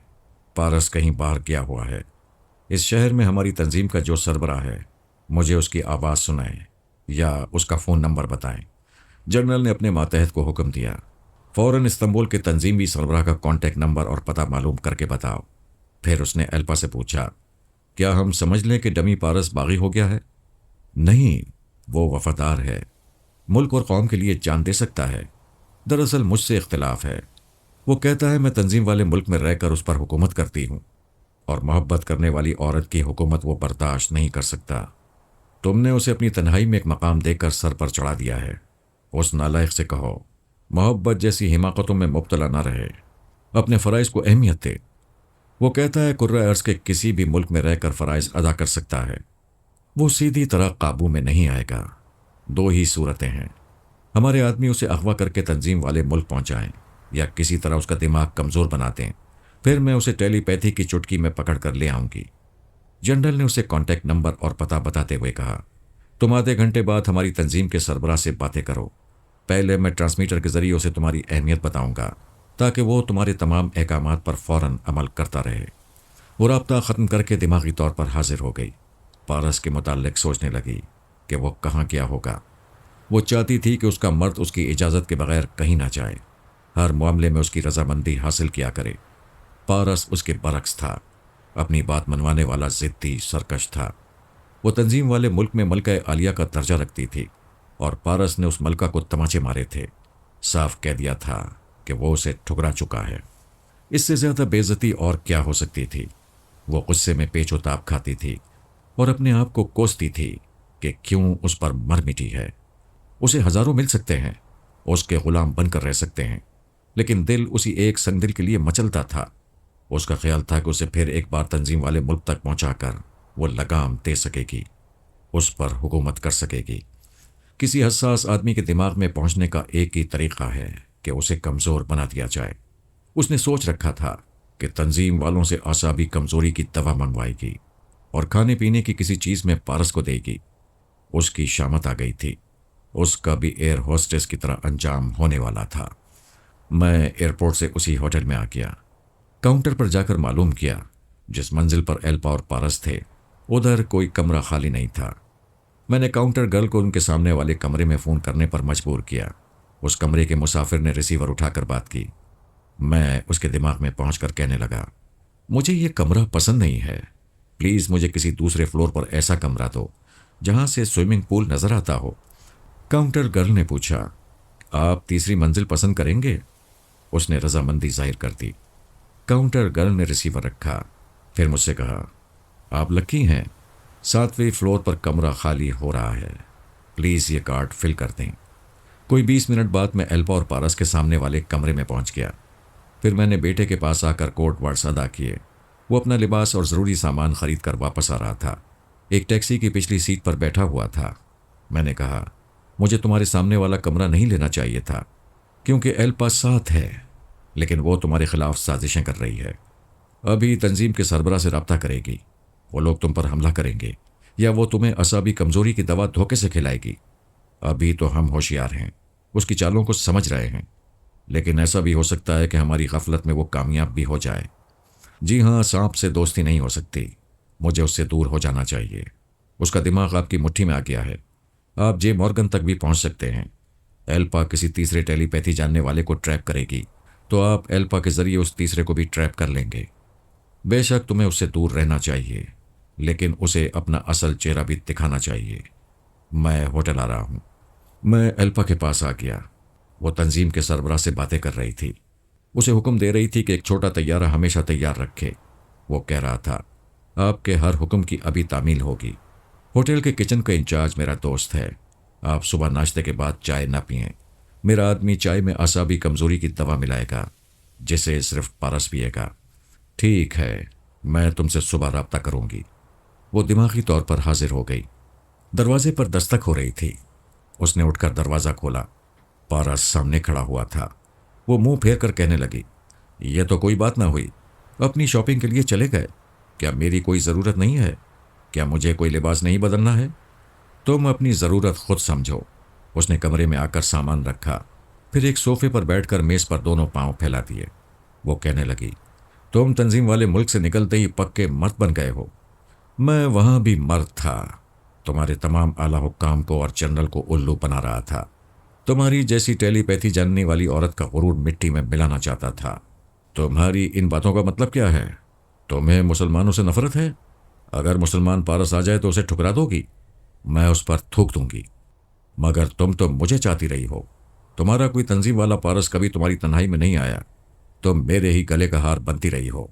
پارس کہیں باہر گیا ہوا ہے۔ اس شہر میں ہماری تنظیم کا جو سربراہ ہے، مجھے اس کی آواز سنائیں یا اس کا فون نمبر بتائیں۔ جنرل نے اپنے ماتحت کو حکم دیا، فوراً استنبول کے تنظیمی سربراہ کا کانٹیکٹ نمبر اور پتہ معلوم کر کے بتاؤ۔ پھر اس نے الپا سے پوچھا، کیا ہم سمجھ لیں کہ ڈمی پارس باغی ہو گیا ہے؟ نہیں، وہ وفادار ہے، ملک اور قوم کے لیے جان دے سکتا ہے۔ دراصل مجھ سے اختلاف ہے۔ وہ کہتا ہے میں تنظیم والے ملک میں رہ کر اس پر حکومت کرتی ہوں، اور محبت کرنے والی عورت کی حکومت وہ برداشت نہیں کر سکتا۔ تم نے اسے اپنی تنہائی میں ایک مقام دے کر سر پر چڑھا دیا ہے۔ اس نالائق سے کہو محبت جیسی حماقتوں میں مبتلا نہ رہے، اپنے فرائض کو اہمیت دے۔ وہ کہتا ہے کرۂ ارض کے کسی بھی ملک میں رہ کر فرائض ادا کر سکتا ہے۔ وہ سیدھی طرح قابو میں نہیں آئے گا۔ 2 ہی صورتیں ہیں، ہمارے آدمی اسے اغوا کر کے تنظیم والے ملک پہنچائیں یا کسی طرح اس کا دماغ کمزور بنا دیں، پھر میں اسے ٹیلی پیتھی کی چٹکی میں پکڑ کر لے آؤں گی۔ جنرل نے اسے کانٹیکٹ نمبر اور پتہ بتاتے ہوئے کہا، تم آدھے گھنٹے بعد ہماری تنظیم کے سربراہ سے باتیں کرو۔ پہلے میں ٹرانسمیٹر کے ذریعے اسے تمہاری اہمیت بتاؤں گا تاکہ وہ تمہارے تمام احکامات پر فوراً عمل کرتا رہے۔ وہ رابطہ ختم کر کے دماغی طور پر حاضر ہو گئی۔ پارس کے متعلق سوچنے لگی کہ وہ کہاں کیا ہوگا۔ وہ چاہتی تھی کہ اس کا مرد اس کی اجازت کے بغیر کہیں نہ جائے، ہر معاملے میں اس کی رضامندی حاصل کیا کرے۔ پارس اس کے برعکس تھا، اپنی بات منوانے والا ضدی سرکش تھا۔ وہ تنظیم والے ملک میں ملکہ عالیہ کا درجہ رکھتی تھی، اور پارس نے اس ملکہ کو تماچے مارے تھے۔ صاف کہہ دیا تھا کہ وہ اسے ٹھکرا چکا ہے۔ اس سے زیادہ بے عزتی اور کیا ہو سکتی تھی؟ وہ غصے میں پیچ و تاب کھاتی تھی اور اپنے آپ کو کوستی تھی کہ کیوں اس پر مر مٹی ہے۔ اسے ہزاروں مل سکتے ہیں، اس کے غلام بن کر رہ سکتے ہیں، لیکن دل اسی ایک سنگ دل کے لیے مچلتا تھا۔ اس کا خیال تھا کہ اسے پھر ایک بار تنظیم والے ملک تک پہنچا کر وہ لگام دے سکے گی، اس پر حکومت کر سکے گی۔ کسی حساس آدمی کے دماغ میں پہنچنے کا ایک ہی طریقہ ہے کہ اسے کمزور بنا دیا جائے۔ اس نے سوچ رکھا تھا کہ تنظیم والوں سے اعصابی کمزوری کی دوا منگوائے گی اور کھانے پینے کی کسی چیز میں پارس کو دے گی۔ اس کی شامت آ گئی تھی۔ اس کا بھی ایئر ہوسٹس کی طرح انجام ہونے والا تھا۔ میں ایئرپورٹ سے اسی ہوٹل میں آ گیا۔ کاؤنٹر پر جا کر معلوم کیا جس منزل پر ایلپا اور پارس تھے ادھر کوئی کمرہ خالی نہیں تھا۔ میں نے کاؤنٹر گرل کو ان کے سامنے والے کمرے میں فون کرنے پر مجبور کیا۔ اس کمرے کے مسافر نے ریسیور اٹھا کر بات کی۔ میں اس کے دماغ میں پہنچ کر کہنے لگا، مجھے یہ کمرہ پسند نہیں ہے، پلیز مجھے کسی دوسرے فلور پر ایسا کمرہ دو جہاں سے سوئمنگ پول نظر آتا ہو۔ کاؤنٹر گرل نے پوچھا، آپ تیسری منزل پسند کریں گے؟ اس نے رضامندی ظاہر کر دی۔ کاؤنٹر گرل نے ریسیور رکھا، پھر مجھ سے کہا، آپ لکی ہیں، 7ویں فلور پر کمرہ خالی ہو رہا ہے، پلیز یہ کارڈ فل کر دیں۔ کوئی 20 منٹ بعد میں ایلپا اور پارس کے سامنے والے کمرے میں پہنچ گیا۔ پھر میں نے بیٹے کے پاس آ کر کوٹ ورڈز ادا کیے۔ وہ اپنا لباس اور ضروری سامان خرید کر واپس آ رہا تھا۔ ایک ٹیکسی کی پچھلی سیٹ پر بیٹھا ہوا تھا۔ میں نے کہا، مجھے تمہارے سامنے والا کمرہ نہیں لینا چاہیے تھا کیونکہ ایلپا ساتھ ہے، لیکن وہ تمہارے خلاف سازشیں کر رہی ہے۔ ابھی تنظیم کے سربراہ سے رابطہ کرے گی، وہ لوگ تم پر حملہ کریں گے یا وہ تمہیں اعصابی کمزوری کی دوا دھوکے سے کھلائے گی۔ ابھی تو ہم ہوشیار ہیں، اس کی چالوں کو سمجھ رہے ہیں، لیکن ایسا بھی ہو سکتا ہے کہ ہماری غفلت میں وہ کامیاب بھی ہو جائے۔ جی ہاں، سانپ سے دوستی نہیں ہو سکتی، مجھے اس سے دور ہو جانا چاہیے۔ اس کا دماغ آپ کی مٹھی میں آ گیا ہے، آپ جے مورگن تک بھی پہنچ سکتے ہیں۔ ایلپا کسی تیسرے ٹیلی پیتھی جاننے والے کو ٹریپ کرے گی تو آپ ایلپا کے ذریعے اس تیسرے کو بھی ٹریپ کر لیں گے۔ بے شک تمہیں اس سے دور رہنا چاہیے، لیکن اسے اپنا اصل چہرہ بھی دکھانا چاہیے۔ میں ہوٹل آ رہا ہوں۔ میں ایلپا کے پاس آ گیا۔ وہ تنظیم کے سربراہ سے باتیں کر رہی تھی۔ اسے حکم دے رہی تھی کہ ایک چھوٹا طیارہ ہمیشہ تیار رکھے۔ وہ کہہ رہا تھا، آپ کے ہر حکم کی ابھی تعمیل ہوگی۔ ہوٹل کے کچن کا انچارج میرا دوست ہے۔ آپ صبح ناشتے کے بعد چائے نہ پئیں۔ میرا آدمی چائے میں اعصابی کمزوری کی دوا ملائے گا جسے صرف پارس پیے گا۔ ٹھیک ہے، میں تم سے صبح رابطہ کروں گی۔ وہ دماغی طور پر حاضر ہو گئی۔ دروازے پر دستک ہو رہی تھی۔ اس نے اٹھ کر دروازہ کھولا۔ پارس سامنے کھڑا ہوا تھا۔ وہ منہ پھیر کر کہنے لگی، یہ تو کوئی بات نہ ہوئی، اپنی شاپنگ کے لیے چلے گئے؟ کیا میری کوئی ضرورت نہیں ہے؟ کیا مجھے کوئی لباس نہیں بدلنا ہے؟ تم اپنی ضرورت خود سمجھو۔ اس نے کمرے میں آ کر سامان رکھا، پھر ایک صوفے پر بیٹھ کر میز پر دونوں پاؤں پھیلا دیے۔ وہ کہنے لگی، تم تنظیم والے ملک سے نکلتے ہی پکے مرد بن گئے ہو۔ میں وہاں بھی مرد تھا، تمہارے تمام اعلیٰ حکام کو اور جنرل کو الو بنا رہا تھا۔ تمہاری جیسی ٹیلی پیتھی جاننے والی عورت کا غرور مٹی میں ملانا چاہتا تھا۔ تمہاری ان باتوں کا مطلب کیا ہے؟ تمہیں مسلمانوں سے نفرت ہے؟ اگر مسلمان پارس آ جائے تو اسے ٹھکرا دو گی؟ میں اس پر تھوک دوں گی۔ مگر تم تو مجھے چاہتی رہی ہو۔ تمہارا کوئی تنظیم والا پارس کبھی تمہاری تنہائی میں نہیں آیا، تم میرے ہی گلے کا ہار بنتی رہی ہو،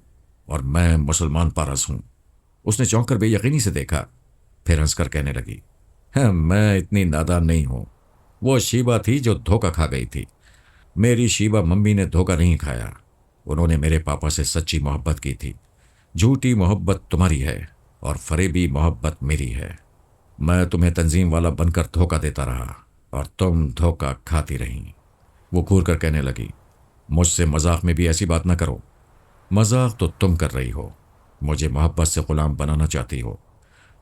اور میں مسلمان پارس ہوں۔ اس نے چونک کر بے یقینی سے دیکھا، پھر ہنس کر کہنے لگی، میں اتنی نادان نہیں ہوں۔ وہ شیبہ تھی جو دھوکہ کھا گئی تھی۔ میری شیبہ ممی نے دھوکہ نہیں کھایا، انہوں نے میرے پاپا سے سچی محبت کی تھی۔ جھوٹی محبت تمہاری ہے اور فریبی محبت میری ہے۔ میں تمہیں تنظیم والا بن کر دھوکہ دیتا رہا اور تم دھوکہ کھاتی رہیں۔ وہ گھور کر کہنے لگی، مجھ سے مذاق میں بھی ایسی بات نہ کرو۔ مذاق تو تم کر رہی ہو، مجھے محبت سے غلام بنانا چاہتی ہو،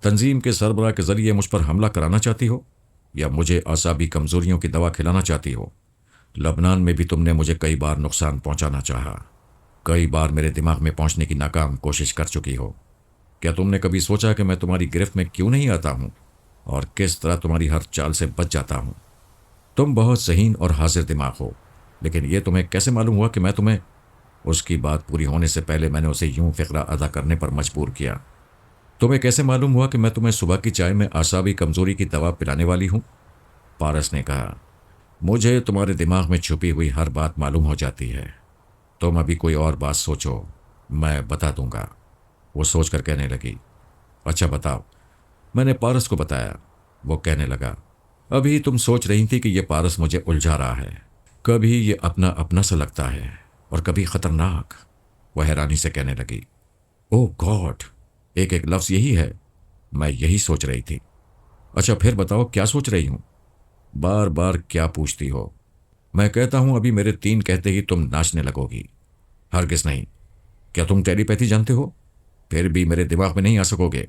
تنظیم کے سربراہ کے ذریعے مجھ پر حملہ کرانا چاہتی ہو، یا مجھے اعصابی کمزوریوں کی دوا کھلانا چاہتی ہو۔ لبنان میں بھی تم نے مجھے کئی بار نقصان پہنچانا چاہا، کئی بار میرے دماغ میں پہنچنے کی ناکام کوشش کر چکی ہو۔ کیا تم نے کبھی سوچا کہ میں تمہاری گرفت میں کیوں نہیں آتا ہوں اور کس طرح تمہاری ہر چال سے بچ جاتا ہوں؟ تم بہت ذہین اور حاضر دماغ ہو، لیکن یہ تمہیں کیسے معلوم ہوا کہ میں تمہیں… اس کی بات پوری ہونے سے پہلے میں نے اسے یوں فقرہ ادا کرنے پر مجبور کیا۔ تمہیں کیسے معلوم ہوا کہ میں تمہیں صبح کی چائے میں اعصابی کمزوری کی دوا پلانے والی ہوں؟ پارس نے کہا، مجھے تمہارے دماغ میں چھپی ہوئی ہر بات معلوم ہو جاتی ہے۔ تم ابھی کوئی اور بات سوچو، میں بتا دوں گا۔ وہ سوچ کر کہنے لگی، اچھا بتاؤ۔ میں نے پارس کو بتایا۔ وہ کہنے لگا، ابھی تم سوچ رہی تھی کہ یہ پارس مجھے الجھا رہا ہے، کبھی یہ اپنا اپنا سا لگتا ہے اور کبھی خطرناک، وہ حیرانی سے کہنے لگی۔ او گاڈ، ایک ایک لفظ یہی ہے؟ میں یہی سوچ رہی تھی۔ اچھا پھر بتاؤ کیا سوچ رہی ہوں؟ بار بار کیا پوچھتی ہو؟ میں کہتا ہوں ابھی میرے 3 کہتے ہی تم ناچنے لگو گی۔ ہرگز نہیں۔ کیا تم ٹیلی پیتھی جانتے ہو؟ پھر بھی میرے دماغ میں نہیں آ سکو گے۔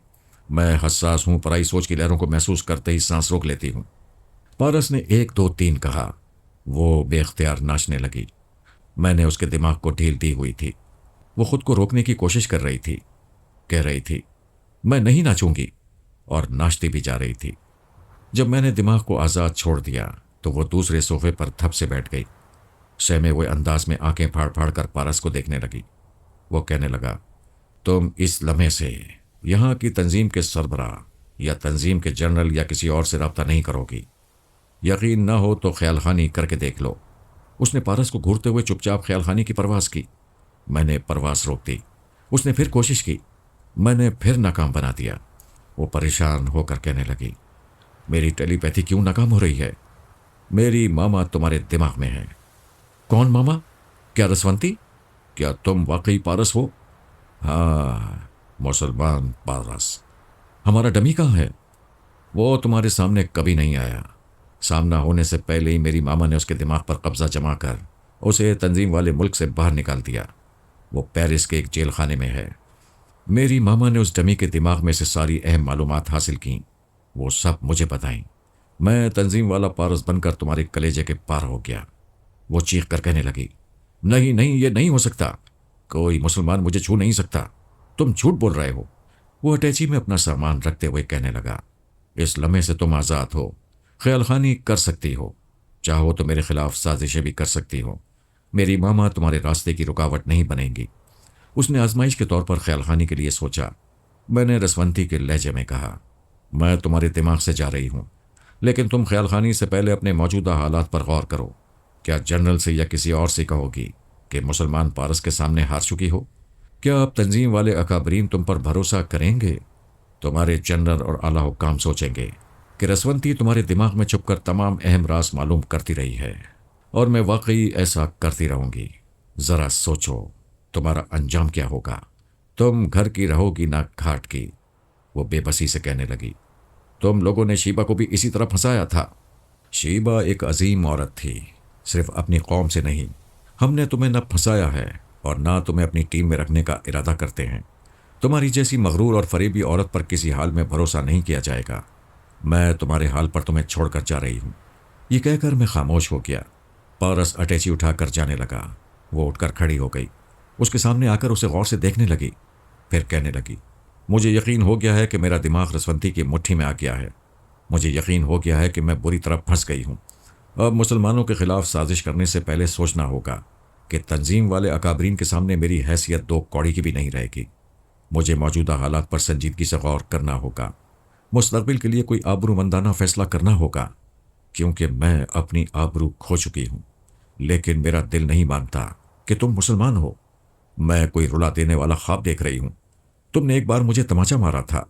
میں حساس ہوں، پرائی سوچ کی لہروں کو محسوس کرتے ہی سانس روک لیتی ہوں۔ پارس نے 1 2 3 کہا۔ وہ بے اختیار ناچنے لگی۔ میں نے اس کے دماغ کو ڈھیل دی ہوئی تھی۔ وہ خود کو روکنے کی کوشش کر رہی تھی، کہہ رہی تھی میں نہیں ناچوں گی، اور ناچتی بھی جا رہی تھی۔ جب میں نے دماغ کو آزاد چھوڑ دیا تو وہ دوسرے صوفے پر تھپ سے بیٹھ گئی۔ سہمے ہوئے انداز میں آنکھیں پھاڑ پھاڑ کر پارس کو دیکھنے لگی۔ وہ کہنے لگا، تم اس لمحے سے یہاں کی تنظیم کے سربراہ یا تنظیم کے جنرل یا کسی اور سے رابطہ نہیں کرو گی۔ یقین نہ ہو تو خیال خانی کر کے دیکھ لو۔ اس نے پارس کو گھورتے ہوئے چپ چاپ خیال خانی کی پرواز کی۔ میں نے پرواز روک دی۔ اس نے پھر کوشش کی، میں نے پھر ناکام بنا دیا۔ وہ پریشان ہو کر کہنے لگی، میری ٹیلی پیتھی کیوں ناکام ہو رہی ہے؟ میری ماما تمہارے دماغ میں ہے۔ کون ماما؟ کیا رسونتی؟ کیا تم واقعی پارس ہو؟ ہاں، مسلمان پارس۔ ہمارا ڈمی کہاں ہے؟ وہ تمہارے سامنے کبھی نہیں آیا۔ سامنا ہونے سے پہلے ہی میری ماما نے اس کے دماغ پر قبضہ جما کر اسے تنظیم والے ملک سے باہر نکال دیا۔ وہ پیرس کے ایک جیل خانے میں ہے۔ میری ماما نے اس ڈمی کے دماغ میں سے ساری اہم معلومات حاصل کیں، وہ سب مجھے بتائیں۔ میں تنظیم والا پارس بن کر تمہارے کلیجے کے پار ہو گیا۔ وہ چیخ کر کہنے لگی، نہیں نہیں، یہ نہیں ہو سکتا، کوئی مسلمان مجھے چھو نہیں سکتا، تم جھوٹ بول رہے ہو۔ وہ اٹیچی میں اپنا سامان رکھتے ہوئے کہنے لگا، اس لمحے سے تم آزاد ہو، خیال خانی کر سکتی ہو، چاہو تو میرے خلاف سازشیں بھی کر سکتی ہو۔ میری ماما تمہارے راستے کی رکاوٹ نہیں بنیں گی۔ اس نے آزمائش کے طور پر خیال خانی کے لیے سوچا۔ میں نے رسونتی کے لہجے میں کہا، میں تمہارے دماغ سے جا رہی ہوں، لیکن تم خیال خانی سے پہلے اپنے موجودہ حالات پر غور کرو۔ کیا جنرل سے یا کسی اور سے کہو گی کہ مسلمان پارس کے سامنے ہار چکی ہو؟ کیا اب تنظیم والے اکابرین تم پر بھروسہ کریں گے؟ تمہارے جنرل اور اعلیٰ حکام سوچیں گے کہ رسونتی تمہارے دماغ میں چھپ کر تمام اہم راز معلوم کرتی رہی ہے، اور میں واقعی ایسا کرتی رہوں گی۔ ذرا سوچو تمہارا انجام کیا ہوگا؟ تم گھر کی رہو گی نہ گھاٹ کی۔ وہ بے بسی سے کہنے لگی، تم لوگوں نے شیبہ کو بھی اسی طرح پھنسایا تھا۔ شیبہ ایک عظیم عورت تھی، صرف اپنی قوم سے نہیں۔ ہم نے تمہیں نہ پھنسایا ہے اور نہ تمہیں اپنی ٹیم میں رکھنے کا ارادہ کرتے ہیں۔ تمہاری جیسی مغرور اور فریبی عورت پر کسی حال میں بھروسہ نہیں کیا جائے گا۔ میں تمہارے حال پر تمہیں چھوڑ کر جا رہی ہوں۔ یہ کہہ کر میں خاموش ہو گیا۔ پارس اٹیچی اٹھا کر جانے لگا۔ وہ اٹھ کر کھڑی ہو گئی، اس کے سامنے آ کر اسے غور سے دیکھنے لگی، پھر کہنے لگی، مجھے یقین ہو گیا ہے کہ میرا دماغ رسونتی کی مٹھی میں آ گیا ہے۔ مجھے یقین ہو گیا ہے کہ میں بری طرح پھنس گئی ہوں۔ اب مسلمانوں کے خلاف سازش کرنے سے پہلے سوچنا ہوگا کہ تنظیم والے اکابرین کے سامنے میری حیثیت 2 کوڑی کی بھی نہیں رہے گی۔ مجھے موجودہ حالات پر سنجیدگی سے غور کرنا ہوگا، مستقبل کے لیے کوئی آبرو مندانہ فیصلہ کرنا ہوگا، کیونکہ میں اپنی آبرو کھو چکی ہوں۔ لیکن میرا دل نہیں مانتا کہ تم مسلمان ہو۔ میں کوئی رلا دینے والا خواب دیکھ رہی ہوں۔ تم نے ایک بار مجھے تماچا مارا تھا،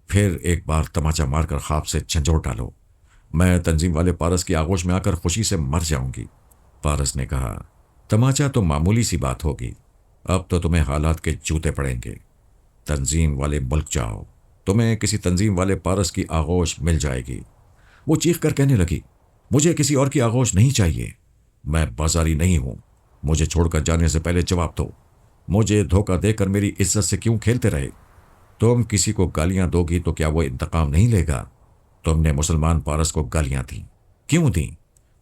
پھر ایک بار تماچا مار کر خواب سے جھنجھوڑ ڈالو۔ میں تنظیم والے پارس کی آغوش میں آ کر خوشی سے مر جاؤں گی۔ پارس نے کہا، تماچا تو معمولی سی بات ہوگی، اب تو تمہیں حالات کے جوتے پڑیں گے۔ تنظیم والے ملک جاؤ، تمہیں کسی تنظیم والے پارس کی آغوش مل جائے گی۔ وہ چیخ کر کہنے لگی، مجھے کسی اور کی آغوش نہیں چاہیے، میں بازاری نہیں ہوں۔ مجھے چھوڑ کر جانے سے پہلے جواب دو، مجھے دھوکہ دے کر میری عزت سے کیوں کھیلتے رہے؟ تم کسی کو گالیاں دو گی تو کیا وہ انتقام نہیں لے گا؟ تم نے مسلمان پارس کو گالیاں دیں، کیوں دیں؟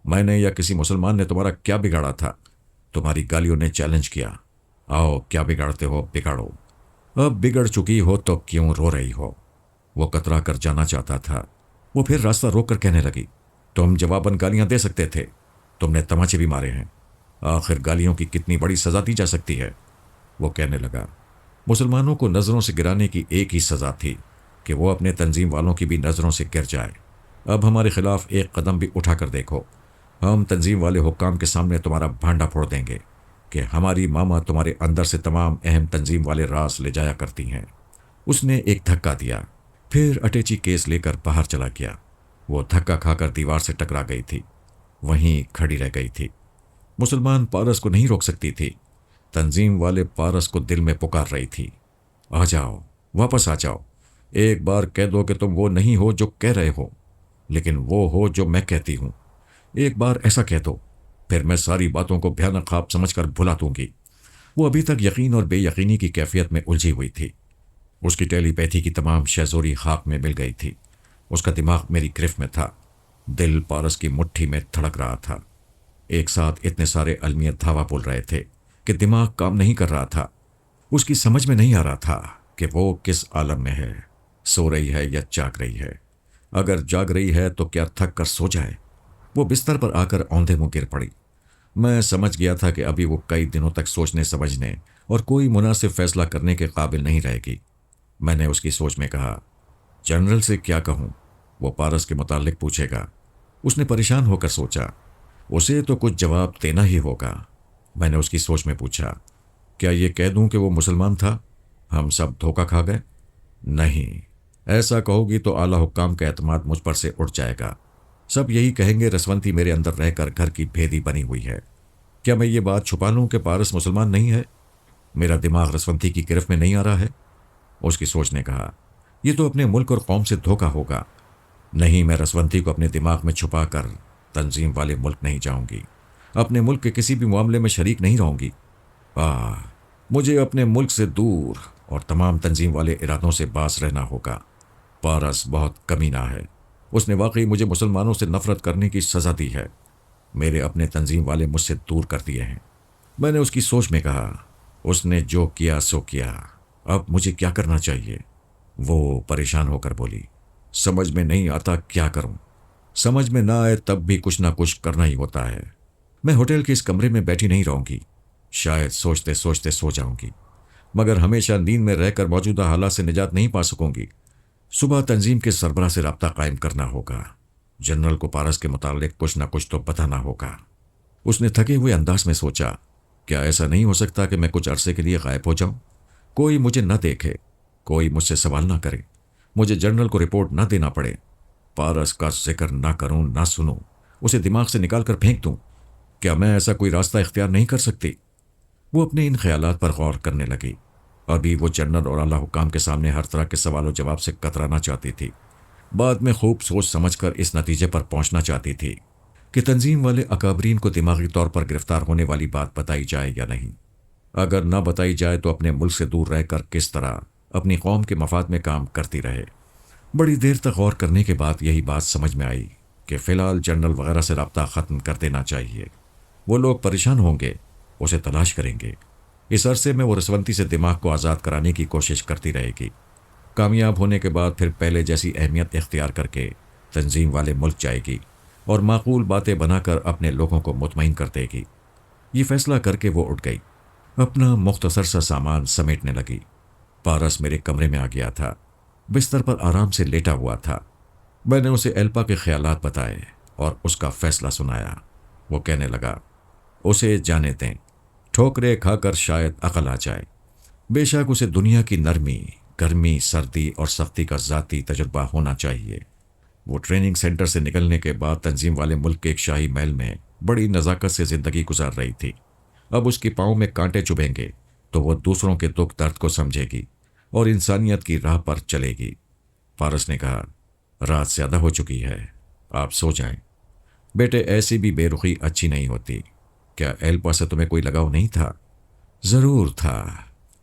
میں نے یا کسی مسلمان نے تمہارا کیا بگاڑا تھا؟ تمہاری گالیوں نے چیلنج کیا، آؤ کیا بگاڑتے ہو بگاڑو۔ اب بگڑ چکی ہو تو کیوں رو رہی ہو؟ وہ کترا کر جانا چاہتا تھا۔ وہ پھر راستہ روک کر کہنے لگی، تم جواباً گالیاں دے سکتے تھے، تم نے تماچے بھی مارے ہیں، آخر گالیوں کی کتنی بڑی سزا دی جا سکتی ہے؟ وہ کہنے لگا، مسلمانوں کو نظروں سے گرانے کی ایک ہی سزا تھی کہ وہ اپنے تنظیم والوں کی بھی نظروں سے گر جائے۔ اب ہمارے خلاف ایک قدم بھی اٹھا کر دیکھو، ہم تنظیم والے حکام کے سامنے تمہارا بھانڈا پھوڑ دیں گے کہ ہماری ماما تمہارے اندر سے تمام اہم تنظیم والے راز لے جایا کرتی ہیں۔ اس نے ایک دھکا دیا، پھر اٹیچی کیس لے کر باہر چلا گیا۔ وہ دھکا کھا کر دیوار سے ٹکرا گئی تھی، وہیں کھڑی رہ گئی تھی۔ مسلمان پارس کو نہیں روک سکتی تھی۔ تنظیم والے پارس کو دل میں پکار رہی تھی، آ جاؤ، واپس آ جاؤ، ایک بار کہہ دو کہ تم وہ نہیں ہو جو کہہ رہے ہو، لیکن وہ ہو جو میں کہتی ہوں۔ ایک بار ایسا کہہ دو، پھر میں ساری باتوں کو بھیانک خواب سمجھ کر بھلا دوں گی۔ وہ ابھی تک یقین اور بے یقینی کی کیفیت میں الجھی ہوئی تھی۔ اس کی ٹیلی پیتھی کی تمام شہزوری خاک میں مل گئی تھی۔ اس کا دماغ میری گرفت میں تھا، دل پارس کی مٹھی میں دھڑک رہا تھا۔ ایک ساتھ اتنے سارے المیت دھاوا بول رہے تھے کہ دماغ کام نہیں کر رہا تھا۔ اس کی سمجھ میں نہیں آ رہا تھا کہ وہ کس عالم میں ہے، سو رہی ہے یا جاگ رہی ہے۔ اگر جاگ رہی ہے تو کیا تھک کر سو جائے؟ وہ بستر پر آ کر اوندھے منہ گر پڑی۔ میں سمجھ گیا تھا کہ ابھی وہ کئی دنوں تک سوچنے سمجھنے اور کوئی مناسب فیصلہ کرنے کے قابل نہیں رہے گی۔ میں نے اس کی سوچ میں کہا، جنرل سے کیا کہوں؟ وہ پارس کے متعلق پوچھے گا۔ اس نے پریشان ہو کر سوچا، اسے تو کچھ جواب دینا ہی ہوگا۔ میں نے اس کی سوچ میں پوچھا، کیا یہ کہہ دوں کہ وہ مسلمان تھا؟ ہم سب دھوکہ کھا گئے؟ نہیں، ایسا کہو گی تو اعلیٰ حکام کا اعتماد مجھ پر سے اٹھ جائے گا۔ سب یہی کہیں گے رسونتی میرے اندر رہ کر گھر کی بھیدی بنی ہوئی ہے۔ کیا میں یہ بات چھپا لوں کہ پارس مسلمان نہیں ہے؟ میرا دماغ رسونتی کی گرفت میں نہیں آ رہا ہے؟ اس کی سوچ نے کہا، یہ تو اپنے ملک اور قوم سے دھوکہ ہوگا۔ نہیں، میں رسونتی کو اپنے دماغ میں چھپا کر تنظیم والے ملک نہیں جاؤں گی، اپنے ملک کے کسی بھی معاملے میں شریک نہیں رہوں گی۔ مجھے اپنے ملک سے دور اور تمام تنظیم والے ارادوں سے باز رہنا ہوگا۔ پارس بہت کمینہ ہے، اس نے واقعی مجھے مسلمانوں سے نفرت کرنے کی سزا دی ہے۔ میرے اپنے تنظیم والے مجھ سے دور کر دیے ہیں۔ میں نے اس کی سوچ میں کہا، اس نے جو کیا سو کیا، اب مجھے کیا کرنا چاہیے؟ وہ پریشان ہو کر بولی، سمجھ میں نہیں آتا کیا کروں۔ سمجھ میں نہ آئے تب بھی کچھ نہ کچھ کرنا ہی ہوتا ہے۔ میں ہوٹل کے اس کمرے میں بیٹھی نہیں رہوں گی، شاید سوچتے سوچتے سو جاؤں گی، مگر ہمیشہ نیند میں رہ کر موجودہ حالات سے نجات نہیں پا سکوں گی۔ صبح تنظیم کے سربراہ سے رابطہ قائم کرنا ہوگا۔ جنرل کو پارس کے متعلق کچھ نہ کچھ تو بتانا ہوگا۔ اس نے تھکے ہوئے انداز میں سوچا، کیا ایسا نہیں ہو سکتا کہ میں کچھ عرصے کے لیے غائب ہو جاؤں؟ کوئی مجھے نہ دیکھے، کوئی مجھ سے سوال نہ کرے، مجھے جنرل کو رپورٹ نہ دینا پڑے، پارس کا ذکر نہ کروں نہ سنوں، اسے دماغ سے نکال کر پھینک دوں۔ کیا میں ایسا کوئی راستہ اختیار نہیں کر سکتی؟ وہ اپنے ان خیالات پر غور کرنے لگی۔ ابھی وہ جنرل اور اعلیٰ حکام کے سامنے ہر طرح کے سوال و جواب سے کترانا چاہتی تھی۔ بعد میں خوب سوچ سمجھ کر اس نتیجے پر پہنچنا چاہتی تھی کہ تنظیم والے اکابرین کو دماغی طور پر گرفتار ہونے والی بات بتائی جائے یا نہیں۔ اگر نہ بتائی جائے تو اپنے ملک سے دور رہ کر کس طرح اپنی قوم کے مفاد میں کام کرتی رہے۔ بڑی دیر تک غور کرنے کے بعد یہی بات سمجھ میں آئی کہ فی الحال جنرل وغیرہ سے رابطہ ختم کر دینا چاہیے۔ وہ لوگ پریشان ہوں گے، اسے تلاش کریں گے۔ اس عرصے میں وہ رسونتی سے دماغ کو آزاد کرانے کی کوشش کرتی رہے گی۔ کامیاب ہونے کے بعد پھر پہلے جیسی اہمیت اختیار کر کے تنظیم والے ملک جائے گی اور معقول باتیں بنا کر اپنے لوگوں کو مطمئن کر دے گی۔ یہ فیصلہ کر کے وہ اٹھ گئی، اپنا مختصر سا سامان سمیٹنے لگی۔ پارس میرے کمرے میں آ گیا تھا، بستر پر آرام سے لیٹا ہوا تھا۔ میں نے اسے ایلپا کے خیالات بتائے اور اس کا فیصلہ سنایا۔ وہ کہنے لگا، اسے جانے دیں، ٹھوکرے کھا کر شاید عقل آ جائے۔ بے شک اسے دنیا کی نرمی، گرمی، سردی اور سختی کا ذاتی تجربہ ہونا چاہیے۔ وہ ٹریننگ سینٹر سے نکلنے کے بعد تنظیم والے ملک کے ایک شاہی محل میں بڑی نزاکت سے زندگی گزار رہی تھی۔ اب اس کے پاؤں میں کانٹے چبھیں گے تو وہ دوسروں کے دکھ درد کو سمجھے گی اور انسانیت کی راہ پر چلے گی۔ پارس نے کہا، رات زیادہ ہو چکی ہے، آپ سو جائیں۔ بیٹے، ایسی بھی بے رخی اچھی نہیں ہوتی۔ کیا ایلپا سے تمہیں کوئی لگاؤ نہیں تھا؟ ضرور تھا،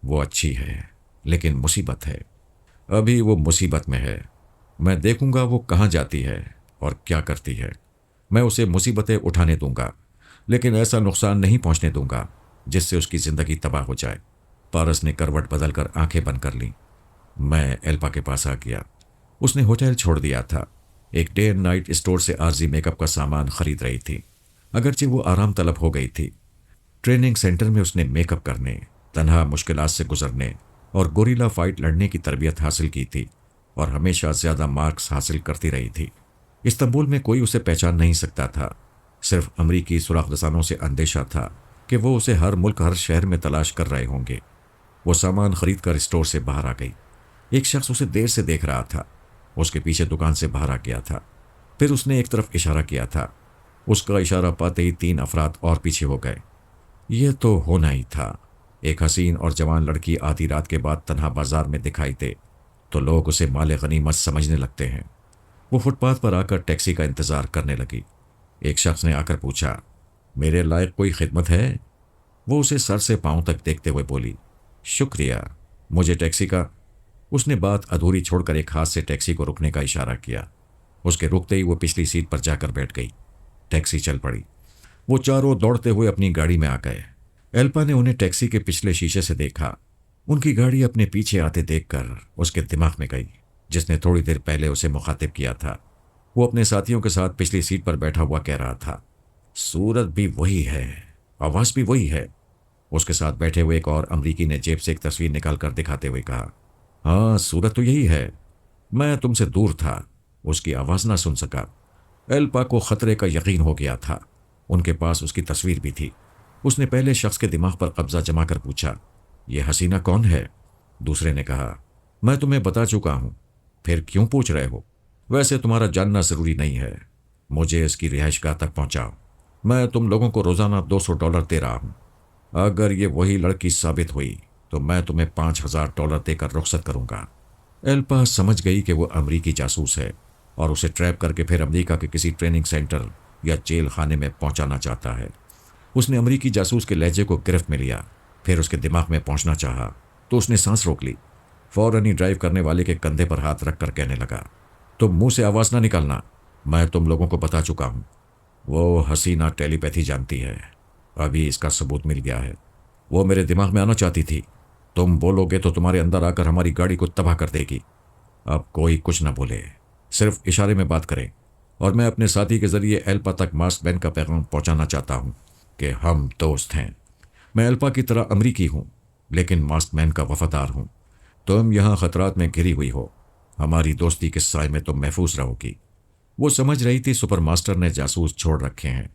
وہ اچھی ہے، لیکن مصیبت ہے۔ ابھی وہ مصیبت میں ہے، میں دیکھوں گا وہ کہاں جاتی ہے اور کیا کرتی ہے۔ میں اسے مصیبتیں اٹھانے دوں گا، لیکن ایسا نقصان نہیں پہنچنے دوں گا جس سے اس کی زندگی تباہ ہو جائے۔ پارس نے کروٹ بدل کر آنکھیں بند کر لیں۔ میں ایلپا کے پاس آ گیا۔ اس نے ہوٹل چھوڑ دیا تھا، ایک ڈے اینڈ نائٹ اسٹور سے عارضی میک اپ کا سامان خرید رہی تھی۔ اگرچہ وہ آرام طلب ہو گئی تھی، ٹریننگ سینٹر میں اس نے میک اپ کرنے، تنہا مشکلات سے گزرنے اور گوریلا فائٹ لڑنے کی تربیت حاصل کی تھی اور ہمیشہ زیادہ مارکس حاصل کرتی رہی تھی۔ استنبول میں کوئی اسے پہچان نہیں سکتا تھا، صرف امریکی سراغ رسانوں سے اندیشہ تھا کہ وہ اسے ہر ملک ہر شہر میں تلاش کر رہے ہوں گے۔ وہ سامان خرید کر اسٹور سے باہر آ گئی۔ ایک شخص اسے دیر سے دیکھ رہا تھا، اس کے پیچھے دکان سے باہر آ گیا تھا۔ پھر اس نے ایک طرف اشارہ کیا تھا۔ اس کا اشارہ پاتے ہی 3 افراد اور پیچھے ہو گئے۔ یہ تو ہونا ہی تھا۔ ایک حسین اور جوان لڑکی آدھی رات کے بعد تنہا بازار میں دکھائی دے تو لوگ اسے مال غنیمت سمجھنے لگتے ہیں۔ وہ فٹ پاتھ پر آ کر ٹیکسی کا انتظار کرنے لگی۔ ایک شخص نے آ کر پوچھا، میرے لائق کوئی خدمت ہے؟ وہ اسے سر سے پاؤں تک دیکھتے ہوئے بولی، شکریہ، مجھے ٹیکسی کا۔ اس نے بات ادھوری چھوڑ کر ایک ہاتھ سے ٹیکسی کو رکنے کا اشارہ کیا۔ اس کے رکتے ہی وہ پچھلی سیٹ پر جا کر بیٹھ گئی۔ ٹیکسی چل پڑی۔ وہ چاروں دوڑتے ہوئے اپنی گاڑی میں آ گئے۔ ایلپا نے انہیں ٹیکسی کے پچھلے شیشے سے دیکھا۔ ان کی گاڑی اپنے پیچھے آتے دیکھ کر اس کے دماغ میں گئی، جس نے تھوڑی دیر پہلے اسے مخاطب کیا تھا۔ وہ اپنے ساتھیوں کے ساتھ پچھلی سیٹ پر بیٹھا ہوا کہہ رہا تھا، صورت بھی وہی ہے، آواز بھی وہی ہے۔ اس کے ساتھ بیٹھے ہوئے ایک اور امریکی نے جیب سے ایک تصویر نکال کر دکھاتے ہوئے کہا، ہاں صورت تو یہی ہے، میں تم سے دور تھا، اس کی آواز نہ سن سکا۔ ایلپا کو خطرے کا یقین ہو گیا تھا۔ ان کے پاس اس کی تصویر بھی تھی۔ اس نے پہلے شخص کے دماغ پر قبضہ جما کر پوچھا، یہ حسینہ کون ہے؟ دوسرے نے کہا، میں تمہیں بتا چکا ہوں، پھر کیوں پوچھ رہے ہو؟ ویسے تمہارا جاننا ضروری نہیں ہے، مجھے اس کی رہائش گاہ تک پہنچاؤ، میں تم لوگوں کو روزانہ $200 دے رہا ہوں۔ اگر یہ وہی لڑکی ثابت ہوئی تو میں تمہیں $5000 دے کر رخصت کروں گا۔ ایلپا سمجھ گئی کہ وہ امریکی جاسوس ہے اور اسے ٹریپ کر کے پھر امریکہ کے کسی ٹریننگ سینٹر یا جیل خانے میں پہنچانا چاہتا ہے۔ اس نے امریکی جاسوس کے لہجے کو گرفت میں لیا، پھر اس کے دماغ میں پہنچنا چاہا تو اس نے سانس روک لی۔ فوراً ہی ڈرائیو کرنے والے کے کندھے پر ہاتھ رکھ کر کہنے لگا، تم منہ سے آواز نہ نکالنا، میں تم لوگوں کو بتا چکا ہوں، وہ حسینہ ٹیلی پیتھی جانتی ہے، ابھی اس کا ثبوت مل گیا ہے، وہ میرے دماغ میں آنا چاہتی تھی، تم بولو گے تو تمہارے اندر آ کر ہماری گاڑی کو تباہ کر دے گی۔ اب کوئی کچھ نہ بولے، صرف اشارے میں بات کرے، اور میں اپنے ساتھی کے ذریعے ایلپا تک ماسک مین کا پیغام پہنچانا چاہتا ہوں کہ ہم دوست ہیں۔ میں ایلپا کی طرح امریکی ہوں، لیکن ماسک مین کا وفادار ہوں۔ تم یہاں خطرات میں گھری ہوئی ہو، ہماری دوستی کے سائے میں تم محفوظ رہو گی۔ وہ سمجھ رہی تھی سپر ماسٹر نے جاسوس چھوڑ رکھے ہیں،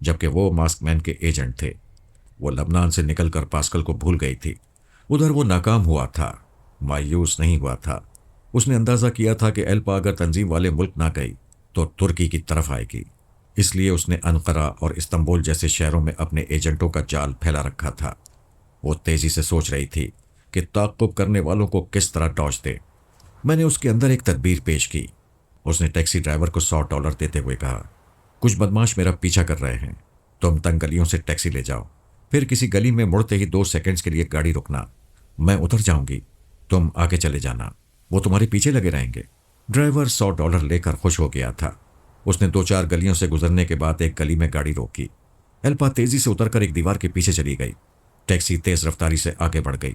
جبکہ وہ ماسک مین کے ایجنٹ تھے۔ وہ لبنان سے نکل کر پاسکل کو بھول گئی تھی۔ ادھر وہ ناکام ہوا تھا، مایوس نہیں ہوا تھا۔ اس نے اندازہ کیا تھا کہ ایلپا اگر تنظیم والے ملک نہ گئی تو ترکی کی طرف آئے گی، اس لیے اس نے انقرہ اور استنبول جیسے شہروں میں اپنے ایجنٹوں کا جال پھیلا رکھا تھا۔ وہ تیزی سے سوچ رہی تھی کہ تعقب کرنے والوں کو کس طرح ڈاج دے۔ میں نے اس کے اندر ایک تدبیر پیش کی۔ اس نے ٹیکسی ڈرائیور کو $100 دیتے ہوئے کہا، کچھ بدماش میرا پیچھا کر رہے ہیں، تم تنگ گلیوں سے ٹیکسی لے جاؤ، پھر کسی گلی میں مڑتے ہی 2 سیکنڈز کے لیے گاڑی رکنا، میں اتر جاؤں گی، تم آگے چلے جانا، وہ تمہارے پیچھے لگے رہیں گے۔ ڈرائیور $100 لے کر خوش ہو گیا تھا۔ اس نے 2-4 گلیوں سے گزرنے کے بعد ایک گلی میں گاڑی روکی۔ ایلپا تیزی سے اتر کر ایک دیوار کے پیچھے چلی گئی۔ ٹیکسی تیز رفتاری سے آگے بڑھ گئی۔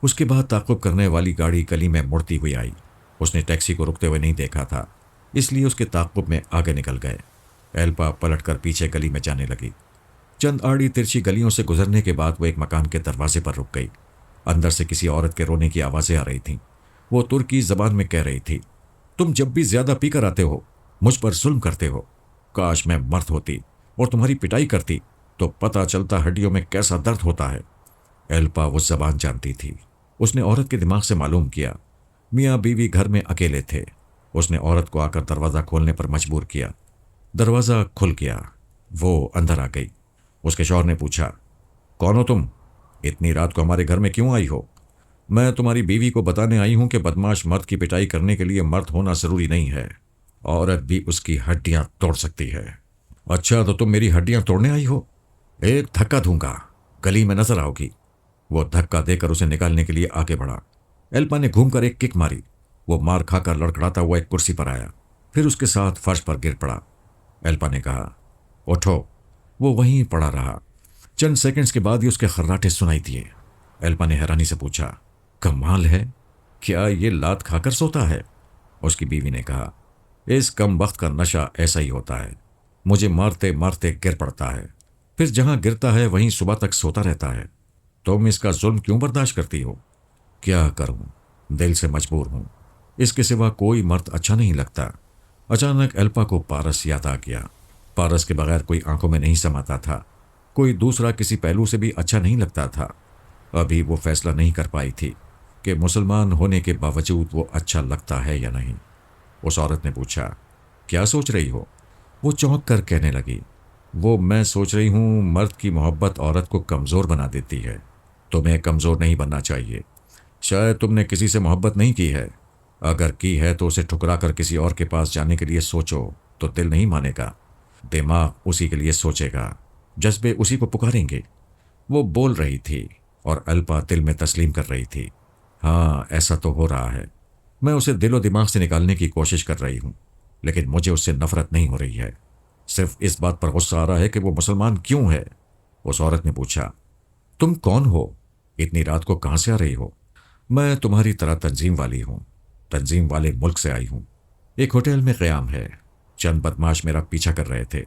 اس کے بعد تعقب کرنے والی گاڑی گلی میں مڑتی ہوئی آئی۔ اس نے ٹیکسی کو رکتے ہوئے نہیں دیکھا تھا، اس لیے اس کے تعقب میں آگے نکل گئے۔ ایلپا پلٹ کر پیچھے گلی میں جانے لگی۔ چند آڑی ترچھی گلیوں سے گزرنے کے بعد وہ ایک مکان کے دروازے پر رک گئی۔ اندر سے کسی عورت کے رونے کی آوازیں آ رہی تھیں۔ وہ ترکی زبان میں کہہ رہی تھی، تم جب بھی زیادہ پی کر آتے ہو مجھ پر ظلم کرتے ہو، کاش میں مرد ہوتی اور تمہاری پٹائی کرتی تو پتہ چلتا ہڈیوں میں کیسا درد ہوتا ہے۔ ایلپا وہ زبان جانتی تھی۔ اس نے عورت کے دماغ سے معلوم کیا۔ میاں بیوی گھر میں اکیلے تھے۔ اس نے عورت کو آ کر دروازہ کھولنے پر مجبور کیا۔ دروازہ کھل گیا۔ وہ اندر آ گئی۔ اس کے شوہر نے پوچھا، کون ہو تم؟ اتنی رات کو ہمارے گھر میں کیوں آئی ہو؟ میں تمہاری بیوی کو بتانے آئی ہوں کہ بدماش مرد کی پٹائی کرنے کے لیے مرد ہونا ضروری نہیں ہے، عورت بھی اس کی ہڈیاں توڑ سکتی ہے۔ اچھا تو تم میری ہڈیاں توڑنے آئی ہو؟ ایک دھکا دوں گا، گلی میں نظر آؤ گی۔ وہ دھکا دے کر اسے نکالنے کے لیے آگے بڑھا۔ ایلپا نے گھوم کر ایک کک ماری۔ وہ مار کھا کر لڑکھڑاتا ہوا ایک کرسی پر آیا، پھر اس کے ساتھ فرش پر گر پڑا۔ ایلپا نے کہا، اٹھو۔ وہ وہیں پڑا رہا۔ چند سیکنڈز کے بعد ہی اس کے خراٹے سنائی دیے۔ ایلپا نے حیرانی سے پوچھا، کمال ہے، کیا یہ لات کھا کر سوتا ہے؟ اس کی بیوی نے کہا، اس کم وقت کا نشہ ایسا ہی ہوتا ہے، مجھے مارتے مارتے گر پڑتا ہے، پھر جہاں گرتا ہے وہیں صبح تک سوتا رہتا ہے۔ تم اس کا ظلم کیوں برداشت کرتی ہو؟ کیا کروں، دل سے مجبور ہوں، اس کے سوا کوئی مرد اچھا نہیں لگتا۔ اچانک ایلپا کو پارس یاد آ گیا۔ پارس کے بغیر کوئی آنکھوں میں نہیں سماتا تھا، کوئی دوسرا کسی پہلو سے بھی اچھا نہیں لگتا تھا۔ ابھی وہ فیصلہ نہیں کر پائی تھی کہ مسلمان ہونے کے باوجود وہ اچھا لگتا ہے یا نہیں۔ اس عورت نے پوچھا، کیا سوچ رہی ہو؟ وہ چونک کر کہنے لگی، وہ میں سوچ رہی ہوں مرد کی محبت عورت کو کمزور بنا دیتی ہے. تمہیں کمزور نہیں بننا چاہیے. شاید تم نے کسی سے محبت نہیں کی ہے. اگر کی ہے تو اسے ٹھکرا کر کسی اور کے پاس جانے کے لیے سوچو تو دل نہیں مانے گا. دماغ اسی کے لیے سوچے گا. جذبے اسی کو پکاریں گے. وہ بول رہی تھی اور الپا دل میں تسلیم کر رہی تھی. ہاں ایسا تو ہو رہا ہے. میں اسے دل و دماغ سے نکالنے کی کوشش کر رہی ہوں لیکن مجھے اس سے نفرت نہیں ہو رہی ہے. صرف اس بات پر غصہ آ رہا ہے کہ وہ مسلمان کیوں ہے. اس عورت نے پوچھا. تم کون ہو؟ اتنی رات کو کہاں سے آ رہی ہو؟ میں تمہاری طرح تنظیم والی ہوں. تنظیم والے ملک سے آئی ہوں. ایک ہوٹل میں قیام ہے. چند بدماش میرا پیچھا کر رہے تھے.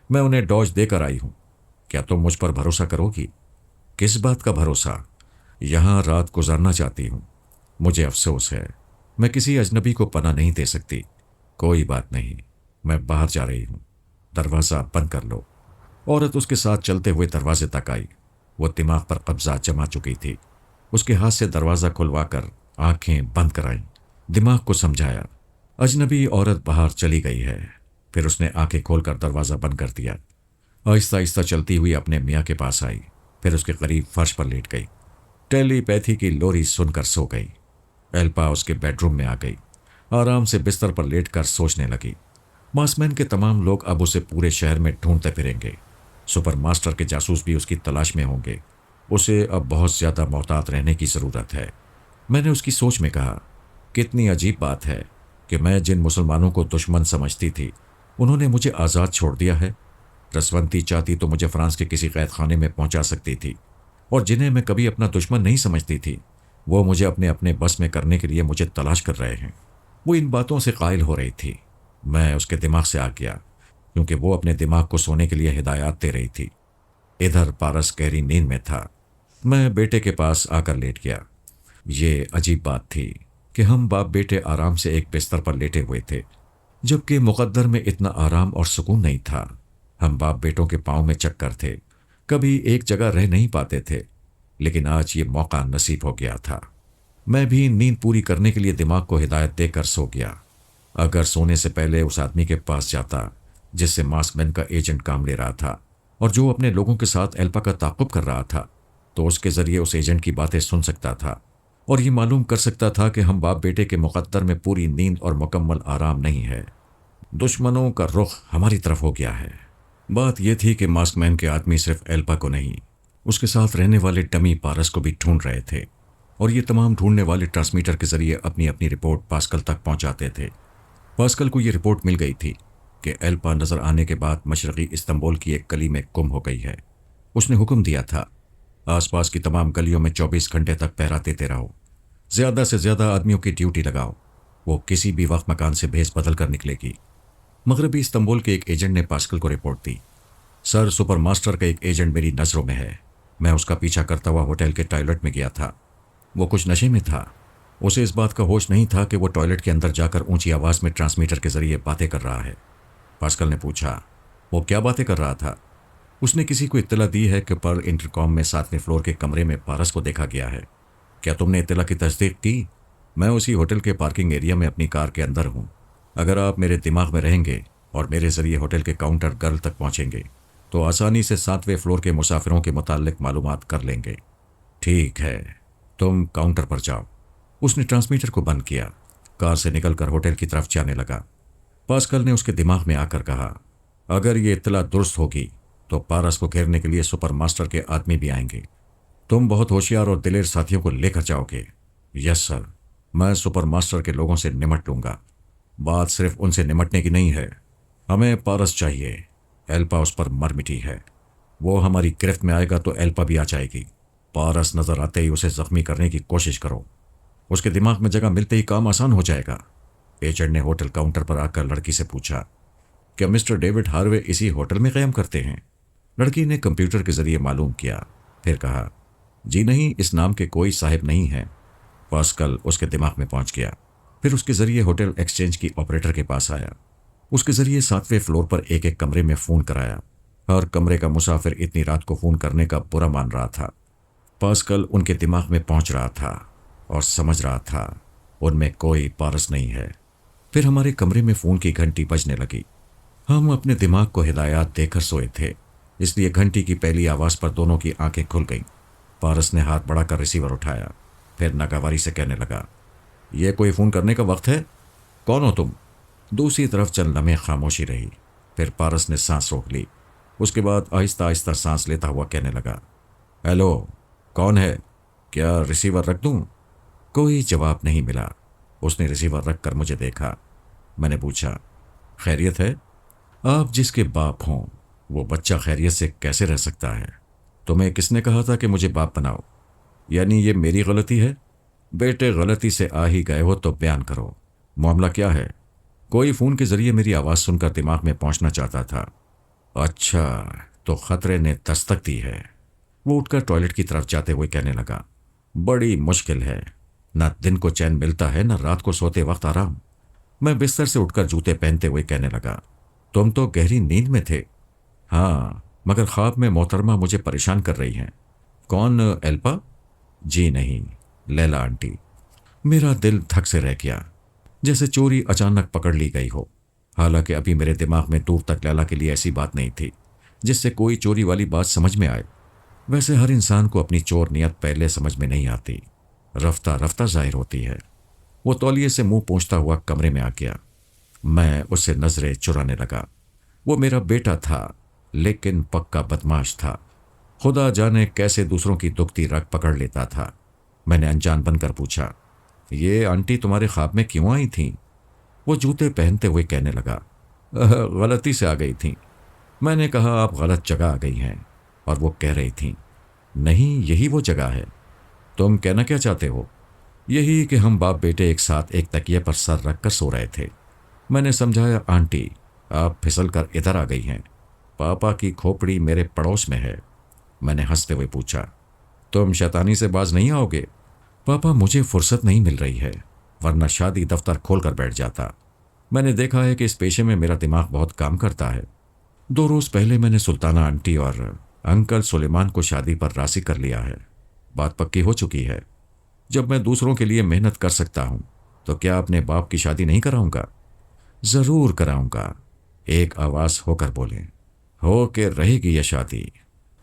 میں انہیں ڈوج دے کر آئی ہوں. کیا تم مجھ پر بھروسہ کرو گی؟ کس بات کا بھروسہ؟ یہاں رات گزارنا چاہتی ہوں. مجھے افسوس ہے میں کسی اجنبی کو پناہ نہیں دے سکتی. کوئی بات نہیں، میں باہر جا رہی ہوں. دروازہ بند کر لو. عورت اس کے ساتھ چلتے ہوئے دروازے تک آئی. وہ دماغ پر قبضہ جما چکی تھی. اس کے ہاتھ سے دروازہ کھلوا کر آنکھیں بند کرائیں. دماغ کو سمجھایا. اجنبی عورت باہر چلی گئی ہے. پھر اس نے آنکھیں کھول کر دروازہ بند کر دیا. آہستہ آہستہ چلتی ہوئی اپنے میاں کے پاس آئی. پھر اس کے قریب فرش پر لیٹ گئی. ٹیلی پیتھی کی لوری سن کر سو گئی. ایلپا اس کے بیڈ روم میں آ گئی. آرام سے بستر پر لیٹ کر سوچنے لگی. ماسمین کے تمام لوگ اب اسے پورے شہر میں ڈھونڈتے پھریں گے. سپر ماسٹر کے جاسوس بھی اس کی تلاش میں ہوں گے. اسے اب بہت زیادہ محتاط رہنے کی ضرورت ہے. میں نے اس کی سوچ میں کہا کتنی عجیب بات ہے کہ میں جن مسلمانوں کو دشمن سمجھتی تھی انہوں نے مجھے آزاد چھوڑ دیا ہے. رسونتی چاہتی تو مجھے فرانس کے کسی قید خانے میں پہنچا سکتی تھی اور جنہیں میں کبھی اپنا دشمن نہیں سمجھتی تھی وہ مجھے اپنے بس میں کرنے کے لیے مجھے تلاش کر رہے ہیں. وہ ان باتوں سے قائل ہو رہی تھی. میں اس کے دماغ سے آ گیا کیونکہ وہ اپنے دماغ کو سونے کے لیے ہدایات دے رہی تھی. ادھر پارس گہری نیند میں تھا. میں بیٹے کے پاس آ کر لیٹ گیا. یہ عجیب بات تھی کہ ہم باپ بیٹے آرام سے ایک بستر پر لیٹے ہوئے تھے جبکہ مقدر میں اتنا آرام اور سکون نہیں تھا. ہم باپ بیٹوں کے پاؤں میں چکر تھے. کبھی ایک جگہ رہ نہیں پاتے تھے لیکن آج یہ موقع نصیب ہو گیا تھا. میں بھی نیند پوری کرنے کے لیے دماغ کو ہدایت دے کر سو گیا. اگر سونے سے پہلے اس آدمی کے پاس جاتا جس سے ماسک مین کا ایجنٹ کام لے رہا تھا اور جو اپنے لوگوں کے ساتھ ایلپا کا تعاقب کر رہا تھا تو اس کے ذریعے اس ایجنٹ کی باتیں سن سکتا تھا اور یہ معلوم کر سکتا تھا کہ ہم باپ بیٹے کے مقدر میں پوری نیند اور مکمل آرام نہیں ہے. دشمنوں کا رخ ہماری طرف ہو گیا ہے. بات یہ تھی کہ ماسک مین کے آدمی صرف ایلپا کو نہیں اس کے ساتھ رہنے والے ڈمی پارس کو بھی ڈھونڈ رہے تھے اور یہ تمام ڈھونڈنے والے ٹرانسمیٹر کے ذریعے اپنی اپنی رپورٹ پاسکل تک پہنچاتے تھے. پاسکل کو یہ رپورٹ مل گئی تھی کہ ایلپا نظر آنے کے بعد مشرقی استنبول کی ایک گلی میں گم ہو گئی ہے. اس نے حکم دیا تھا آس پاس کی تمام گلیوں میں 24 گھنٹے تک پہرا دیتے رہو. زیادہ سے زیادہ آدمیوں کی ڈیوٹی لگاؤ. وہ کسی بھی وقت مکان سے بھیس بدل کر نکلے گی. مغربی استنبول کے ایک ایجنٹ نے پاسکل کو رپورٹ دی. سر سپر ماسٹر کا ایک ایجنٹ میری نظروں میں ہے. میں اس کا پیچھا کرتا ہوا ہوٹل کے ٹوائلٹ میں گیا تھا. وہ کچھ نشے میں تھا. اسے اس بات کا ہوش نہیں تھا کہ وہ ٹوائلٹ کے اندر جا کر اونچی آواز میں ٹرانسمیٹر کے ذریعے باتیں کر رہا ہے. پاسکل نے پوچھا وہ کیا باتیں کر رہا تھا؟ اس نے کسی کو اطلاع دی ہے کہ پر انٹرکام میں 7ویں فلور کے کمرے میں پارس کو دیکھا گیا ہے. کیا تم نے اطلاع کی تصدیق کی؟ میں اسی ہوٹل کے پارکنگ ایریا میں اپنی کار کے اندر ہوں. اگر آپ میرے دماغ میں رہیں گے اور میرے ذریعے ہوٹل کے کاؤنٹر گرل تک پہنچیں گے تو آسانی سے 7ویں فلور کے مسافروں کے متعلق معلومات کر لیں گے. ٹھیک ہے تم کاؤنٹر پر جاؤ. اس نے ٹرانسمیٹر کو بند کیا. کار سے نکل کر ہوٹل کی طرف جانے لگا. پاسکل نے اس کے دماغ میں آ کر کہا اگر یہ اطلاع درست ہوگی تو پارس کو گھیرنے کے لیے سپر ماسٹر کے آدمی بھی آئیں گے. تم بہت ہوشیار اور دلیر ساتھیوں کو لے کر جاؤ گے. یس سر. میں سپر ماسٹر کے لوگوں سے نمٹ لوں گا. بات صرف ان سے نمٹنے کی نہیں ہے. ہمیں پارس چاہیے. ایلپا اس پر مر مٹی ہے. وہ ہماری گرفت میں آئے گا تو ایلپا بھی آ جائے گی. پارس نظر آتے ہی اسے زخمی کرنے کی کوشش کرو. اس کے دماغ میں جگہ ملتے ہی کام آسان ہو جائے گا. ایجنٹ نے ہوٹل کاؤنٹر پر آ کر لڑکی سے پوچھا کیا مسٹر ڈیوڈ ہاروے اسی ہوٹل میں قیام کرتے ہیں؟ لڑکی نے کمپیوٹر کے ذریعے معلوم کیا. پھر کہا جی نہیں، اس نام کے کوئی صاحب نہیں ہیں. پاسکل اس کے دماغ میں پہنچ گیا. پھر اس کے ذریعے ہوٹل ایکسچینج کی آپریٹر کے پاس آیا. اس کے ذریعے 7ویں فلور پر ایک ایک کمرے میں فون کرایا. ہر کمرے کا مسافر اتنی رات کو فون کرنے کا برا مان رہا تھا. پاسکل ان کے دماغ میں پہنچ رہا تھا اور سمجھ رہا تھا ان میں کوئی پارس نہیں ہے. پھر ہمارے کمرے میں فون کی گھنٹی بجنے لگی. ہم اپنے دماغ کو ہدایات دے کر سوئے تھے، اس لیے گھنٹی کی پہلی آواز پر دونوں کی آنکھیں کھل گئیں۔ پارس نے ہاتھ بڑھا کر ریسیور اٹھایا، پھر ناگواری سے کہنے لگا، یہ کوئی فون کرنے کا وقت ہے؟ کون ہو تم؟ دوسری طرف چند لمحے خاموشی رہی، پھر پارس نے سانس روک لی۔ اس کے بعد آہستہ آہستہ سانس لیتا ہوا کہنے لگا، ہیلو، کون ہے؟ کیا ریسیور رکھ دوں؟ کوئی جواب نہیں ملا۔ اس نے ریسیور رکھ کر مجھے دیکھا۔ میں نے پوچھا، خیریت ہے؟ آپ جس کے باپ ہوں وہ بچہ خیریت سے کیسے رہ سکتا ہے؟ تمہیں کس نے کہا تھا کہ مجھے باپ بناؤ؟ یعنی یہ میری غلطی ہے؟ بیٹے غلطی سے آ ہی گئے ہو تو بیان کرو، معاملہ کیا ہے؟ کوئی فون کے ذریعے میری آواز سن کر دماغ میں پہنچنا چاہتا تھا۔ اچھا، تو خطرے نے دستک دی ہے۔ وہ اٹھ کر ٹوائلٹ کی طرف جاتے ہوئے کہنے لگا، بڑی مشکل ہے، نہ دن کو چین ملتا ہے نہ رات کو سوتے وقت آرام۔ میں بستر سے اٹھ کر جوتے پہنتے ہوئے کہنے لگا، تم تو گہری نیند میں تھے۔ ہاں، مگر خواب میں محترمہ مجھے پریشان کر رہی ہیں۔ کون، ایلپا؟ جی نہیں، لیلا آنٹی۔ میرا دل دھک سے رہ گیا، جیسے چوری اچانک پکڑ لی گئی ہو۔ حالانکہ ابھی میرے دماغ میں دور تک لیلا کے لیے ایسی بات نہیں تھی جس سے کوئی چوری والی بات سمجھ میں آئے۔ ویسے ہر انسان کو اپنی چور نیت پہلے سمجھ میں نہیں آتی، رفتہ رفتہ ظاہر ہوتی ہے۔ وہ تولیے سے منہ پونچھتا ہوا کمرے میں آ گیا۔ میں اس سے نظریں چرانے لگا۔ وہ میرا بیٹا تھا، لیکن پکا بدماش تھا۔ خدا جانے کیسے دوسروں کی دکھتی رگ پکڑ لیتا تھا۔ میں نے انجان بن کر پوچھا، یہ آنٹی تمہارے خواب میں کیوں آئی تھیں؟ وہ جوتے پہنتے ہوئے کہنے لگا، غلطی سے آ گئی تھیں۔ میں نے کہا، آپ غلط جگہ آ گئی ہیں۔ اور وہ کہہ رہی تھیں، نہیں، یہی وہ جگہ ہے۔ تم کہنا کیا چاہتے ہو؟ یہی کہ ہم باپ بیٹے ایک ساتھ ایک تکیے پر سر رکھ کر سو رہے تھے۔ میں نے سمجھایا، آنٹی آپ پھسل کر ادھر آ گئی ہیں، پاپا کی کھوپڑی میرے پڑوس میں ہے۔ میں نے ہنستے ہوئے پوچھا، تم شیطانی سے باز نہیں آؤ گے؟ پاپا مجھے فرصت نہیں مل رہی ہے، ورنہ شادی دفتر کھول کر بیٹھ جاتا۔ میں نے دیکھا ہے کہ اس پیشے میں میرا دماغ بہت کام کرتا ہے۔ 2 روز پہلے میں نے سلطانہ آنٹی اور انکل سلیمان کو شادی پر راضی کر لیا ہے۔ بات پکی ہو چکی ہے۔ جب میں دوسروں کے لیے محنت کر سکتا ہوں تو کیا اپنے باپ کی شادی نہیں کراؤں گا؟ ضرور کراؤں گا، ایک آواز ہو کر بولیں، ہو کے رہے گی یہ شادی۔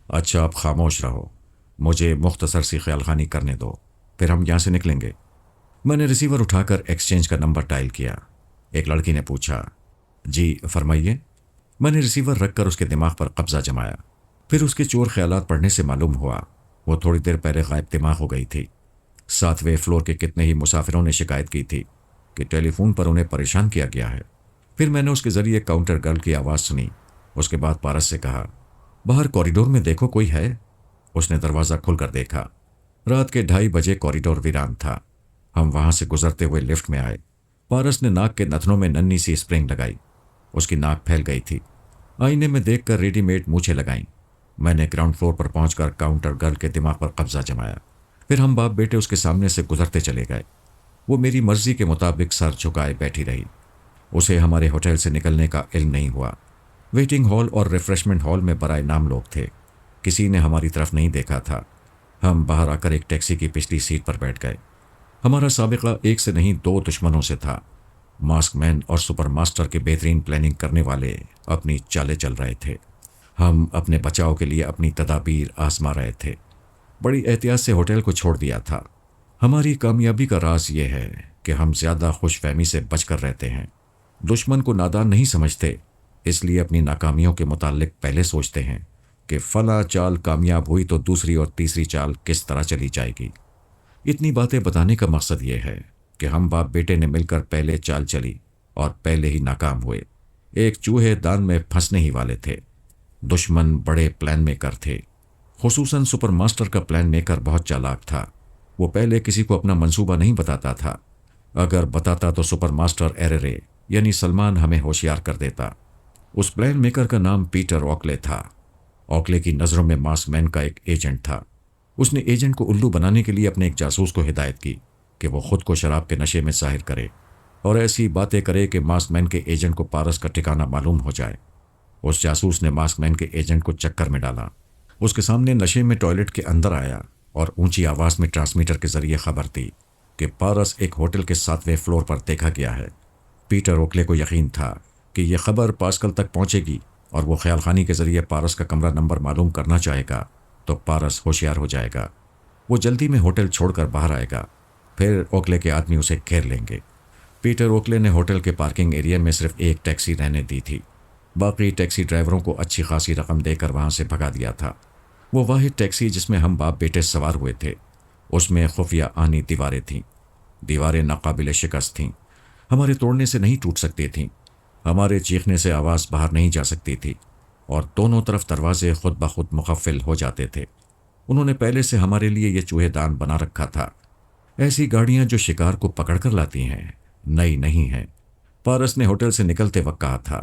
اچھا، آپ خاموش رہو، مجھے مختصر سی خیال خوانی کرنے دو، پھر ہم یہاں سے نکلیں گے۔ میں نے ریسیور اٹھا کر ایکسچینج کا نمبر ڈائل کیا۔ ایک لڑکی نے پوچھا، جی فرمائیے۔ میں نے ریسیور رکھ کر اس کے دماغ پر قبضہ جمایا، پھر اس کے چور خیالات پڑھنے سے معلوم ہوا وہ تھوڑی دیر پہلے غائب دماغ ہو گئی تھی۔ 7ویں فلور کے کتنے ہی مسافروں نے شکایت کی تھی کہ ٹیلی فون پر انہیں پریشان کیا گیا ہے۔ پھر میں نے اس کے ذریعے کاؤنٹر گرل کی آواز سنی۔ اس کے بعد پارس سے کہا، باہر کوریڈور میں دیکھو کوئی ہے؟ اس نے دروازہ کھل کر دیکھا۔ رات کے 2:30 بجے کوریڈور ویران تھا۔ ہم وہاں سے گزرتے ہوئے لفٹ میں آئے۔ پارس نے ناک کے نتنوں میں ننھی سی اسپرنگ لگائی۔ اس کی ناک پھیل گئی تھی۔ آئینے میں دیکھ کر ریڈی میڈ مونچھیں لگائیں۔ میں نے گراؤنڈ فلور پر پہنچ کر کاؤنٹر گرل کے دماغ پر قبضہ جمایا۔ پھر ہم باپ بیٹے اس کے سامنے سے گزرتے چلے گئے۔ وہ میری مرضی کے مطابق سر جھکائے بیٹھی رہی۔ اسے ہمارے ہوٹل سے نکلنے کا علم نہیں ہوا۔ ویٹنگ ہال اور ریفریشمنٹ ہال میں برائے نام لوگ تھے، کسی نے ہماری طرف نہیں دیکھا تھا۔ ہم باہر آ کر ایک ٹیکسی کی پچھلی سیٹ پر بیٹھ گئے۔ ہمارا سابقہ ایک سے نہیں 2 دشمنوں سے تھا۔ ماسک مین اور سپر ماسٹر کے بہترین پلاننگ کرنے والے اپنی چالیں چل رہے تھے۔ ہم اپنے بچاؤ کے لیے اپنی تدابیر آزما رہے تھے۔ بڑی احتیاط سے ہوٹل کو چھوڑ دیا تھا۔ ہماری کامیابی کا راز یہ ہے کہ ہم زیادہ خوش فہمی سے بچ کر رہتے ہیں۔ دشمن کو نادان نہیں سمجھتے، اس لیے اپنی ناکامیوں کے متعلق پہلے سوچتے ہیں کہ فلاں چال کامیاب ہوئی تو دوسری اور تیسری چال کس طرح چلی جائے گی۔ اتنی باتیں بتانے کا مقصد یہ ہے کہ ہم باپ بیٹے نے مل کر پہلے چال چلی اور پہلے ہی ناکام ہوئے۔ ایک چوہے دان میں پھنسنے ہی والے تھے۔ دشمن بڑے پلان میکر تھے، خصوصاً سپر ماسٹر کا پلان میکر بہت چالاک تھا۔ وہ پہلے کسی کو اپنا منصوبہ نہیں بتاتا تھا۔ اگر بتاتا تو سپر ماسٹر ایررے یعنی سلمان ہمیں ہوشیار کر دیتا۔ اس پلان میکر کا نام پیٹر اوکلے تھا۔ اوکلے کی نظروں میں ماسک مین کا ایک ایجنٹ تھا۔ اس نے ایجنٹ کو الو بنانے کے لیے اپنے ایک جاسوس کو ہدایت کی کہ وہ خود کو شراب کے نشے میں ظاہر کرے اور ایسی باتیں کرے کہ ماسک مین کے ایجنٹ کو پارس کا ٹھکانہ معلوم ہو جائے۔ اس جاسوس نے ماسک مین کے ایجنٹ کو چکر میں ڈالا۔ اس کے سامنے نشے میں ٹوائلٹ کے اندر آیا اور اونچی آواز میں ٹرانسمیٹر کے ذریعے خبر دی کہ پارس ایک ہوٹل کے 7ویں فلور پر دیکھا گیا ہے۔ پیٹر اوکلے کو یقین تھا کہ یہ خبر پاسکل تک پہنچے گی اور وہ خیال خانی کے ذریعے پارس کا کمرہ نمبر معلوم کرنا چاہے گا تو پارس ہوشیار ہو جائے گا۔ وہ جلدی میں ہوٹل چھوڑ کر باہر آئے گا، پھر اوکلے کے آدمی اسے گھیر لیں گے۔ پیٹر اوکلے نے ہوٹل کے پارکنگ ایریا میں صرف ایک ٹیکسی رہنے دی تھی، باقی ٹیکسی ڈرائیوروں کو اچھی خاصی رقم دے کر وہاں سے بھگا دیا تھا۔ وہ واحد ٹیکسی جس میں ہم باپ بیٹے سوار ہوئے تھے، اس میں خفیہ آنی دیواریں تھیں۔ دیواریں ناقابل شکست تھیں، ہمارے توڑنے سے نہیں ٹوٹ سکتی تھیں، ہمارے چیخنے سے آواز باہر نہیں جا سکتی تھی، اور دونوں طرف دروازے خود بخود مقفل ہو جاتے تھے۔ انہوں نے پہلے سے ہمارے لیے یہ چوہے دان بنا رکھا تھا۔ ایسی گاڑیاں جو شکار کو پکڑ کر لاتی ہیں نئی نہیں ہیں۔ پارس نے ہوٹل سے نکلتے وقت کہا تھا،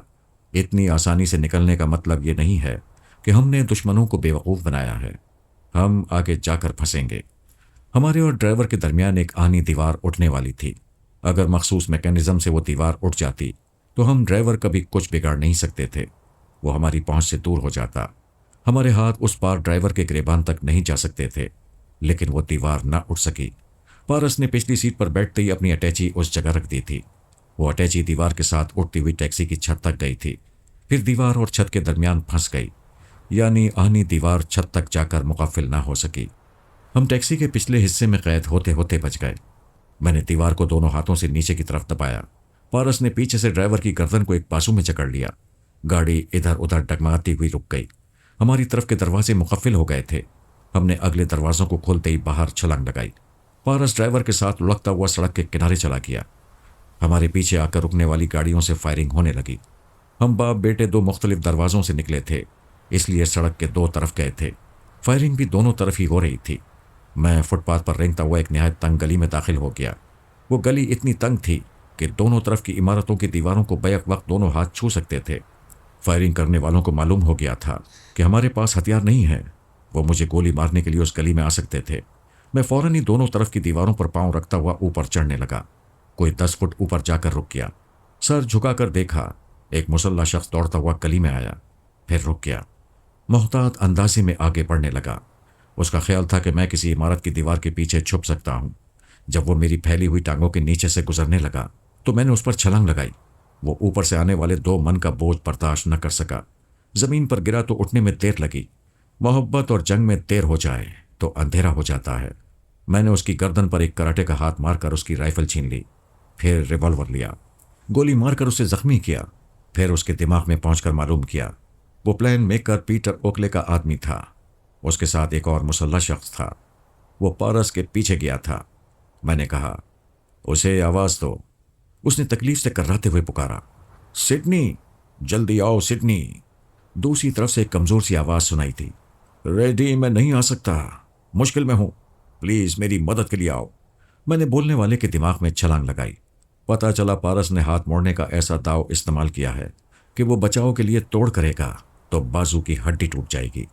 اتنی آسانی سے نکلنے کا مطلب یہ نہیں ہے کہ ہم نے دشمنوں کو بے وقوف بنایا ہے، ہم آگے جا کر پھنسیں گے۔ ہمارے اور ڈرائیور کے درمیان ایک آہنی دیوار اٹھنے والی تھی۔ اگر مخصوص میکینزم سے وہ دیوار اٹھ جاتی تو ہم ڈرائیور کبھی کچھ بگاڑ نہیں سکتے تھے، وہ ہماری پہنچ سے دور ہو جاتا۔ ہمارے ہاتھ اس پار ڈرائیور کے گریبان تک نہیں جا سکتے تھے، لیکن وہ دیوار نہ اٹھ سکی۔ پارس نے پچھلی سیٹ پر بیٹھتے ہی اپنی اٹیچی اس جگہ رکھ دی تھی۔ وہ اٹیچی دیوار کے ساتھ اٹھتی ہوئی ٹیکسی کی چھت تک گئی تھی، پھر دیوار اور چھت کے درمیان پھنس گئی، یعنی آہنی دیوار چھت تک جا کر مقفل نہ ہو سکی۔ ہم ٹیکسی کے پچھلے حصے میں قید ہوتے ہوتے بچ گئے۔ میں نے دیوار کو دونوں ہاتھوں سے نیچے کی طرف دبایا۔ پارس نے پیچھے سے ڈرائیور کی گردن کو ایک بازو میں جکڑ لیا۔ گاڑی ادھر ادھر ڈگمگاتی ہوئی رک گئی۔ ہماری طرف کے دروازے مقفل ہو گئے تھے۔ ہم نے اگلے دروازوں کو کھولتے ہی باہر چھلانگ لگائی۔ پارس ڈرائیور کے ساتھ لڑکتا ہوا سڑک کے کنارے چلا گیا۔ ہمارے پیچھے آ کر رکنے والی گاڑیوں سے فائرنگ ہونے لگی۔ ہم باپ بیٹے دو مختلف دروازوں سے نکلے تھے، اس لیے سڑک کے دو طرف گئے تھے۔ فائرنگ بھی دونوں طرف ہی ہو رہی تھی۔ میں فٹ پاتھ پر رینگتا ہوا ایک نہایت تنگ گلی میں داخل ہو گیا۔ وہ گلی اتنی تنگ تھی کہ دونوں طرف کی عمارتوں کی دیواروں کو بیک وقت دونوں ہاتھ چھو سکتے تھے۔ فائرنگ کرنے والوں کو معلوم ہو گیا تھا کہ ہمارے پاس ہتھیار نہیں ہے، وہ مجھے گولی مارنے کے لیے اس گلی میں آ سکتے تھے۔ میں فوراً ہی دونوں طرف کی دیواروں پر پاؤں رکھتا ہوا اوپر چڑھنے لگا۔ کوئی 10 فٹ اوپر جا کر رک گیا۔ سر جھکا کر دیکھا، ایک مسلح شخص دوڑتا ہوا گلی میں آیا، پھر رک گیا۔ محتاط اندازے میں آگے بڑھنے لگا۔ اس کا خیال تھا کہ میں کسی عمارت کی دیوار کے پیچھے چھپ سکتا ہوں۔ جب وہ میری پھیلی ہوئی ٹانگوں کے نیچے سے گزرنے لگا تو میں نے اس پر چھلانگ لگائی۔ وہ اوپر سے آنے والے 2 من کا بوجھ برداشت نہ کر سکا۔ زمین پر گرا تو اٹھنے میں دیر لگی۔ محبت اور جنگ میں دیر ہو جائے تو اندھیرا ہو جاتا ہے۔ میں نے اس کی گردن پر ایک کراٹے کا ہاتھ مار کر اس کی رائفل چھین لی، پھر ریوالور لیا، گولی مار کر اسے زخمی کیا، پھر اس کے دماغ میں پہنچ کر معلوم کیا وہ پلان میکر پیٹر اوکلے کا آدمی تھا۔ اس کے ساتھ ایک اور مسلح شخص تھا۔ وہ پارس کے پیچھے گیا تھا۔ میں نے کہا، اسے آواز دو۔ اس نے تکلیف سے کرراتے ہوئے پکارا، سڈنی، جلدی آؤ سڈنی۔ دوسری طرف سے ایک کمزور سی آواز سنائی تھی، ریڈی، میں نہیں آ سکتا، مشکل میں ہوں، پلیز میری مدد کے لیے آؤ۔ میں نے بولنے والے کے دماغ میں چھلانگ لگائی۔ پتہ چلا پارس نے ہاتھ موڑنے کا ایسا داؤ استعمال کیا ہے کہ وہ بچاؤ کے لیے توڑ کرے گا تو بازو کی ہڈی ٹوٹ جائے گی۔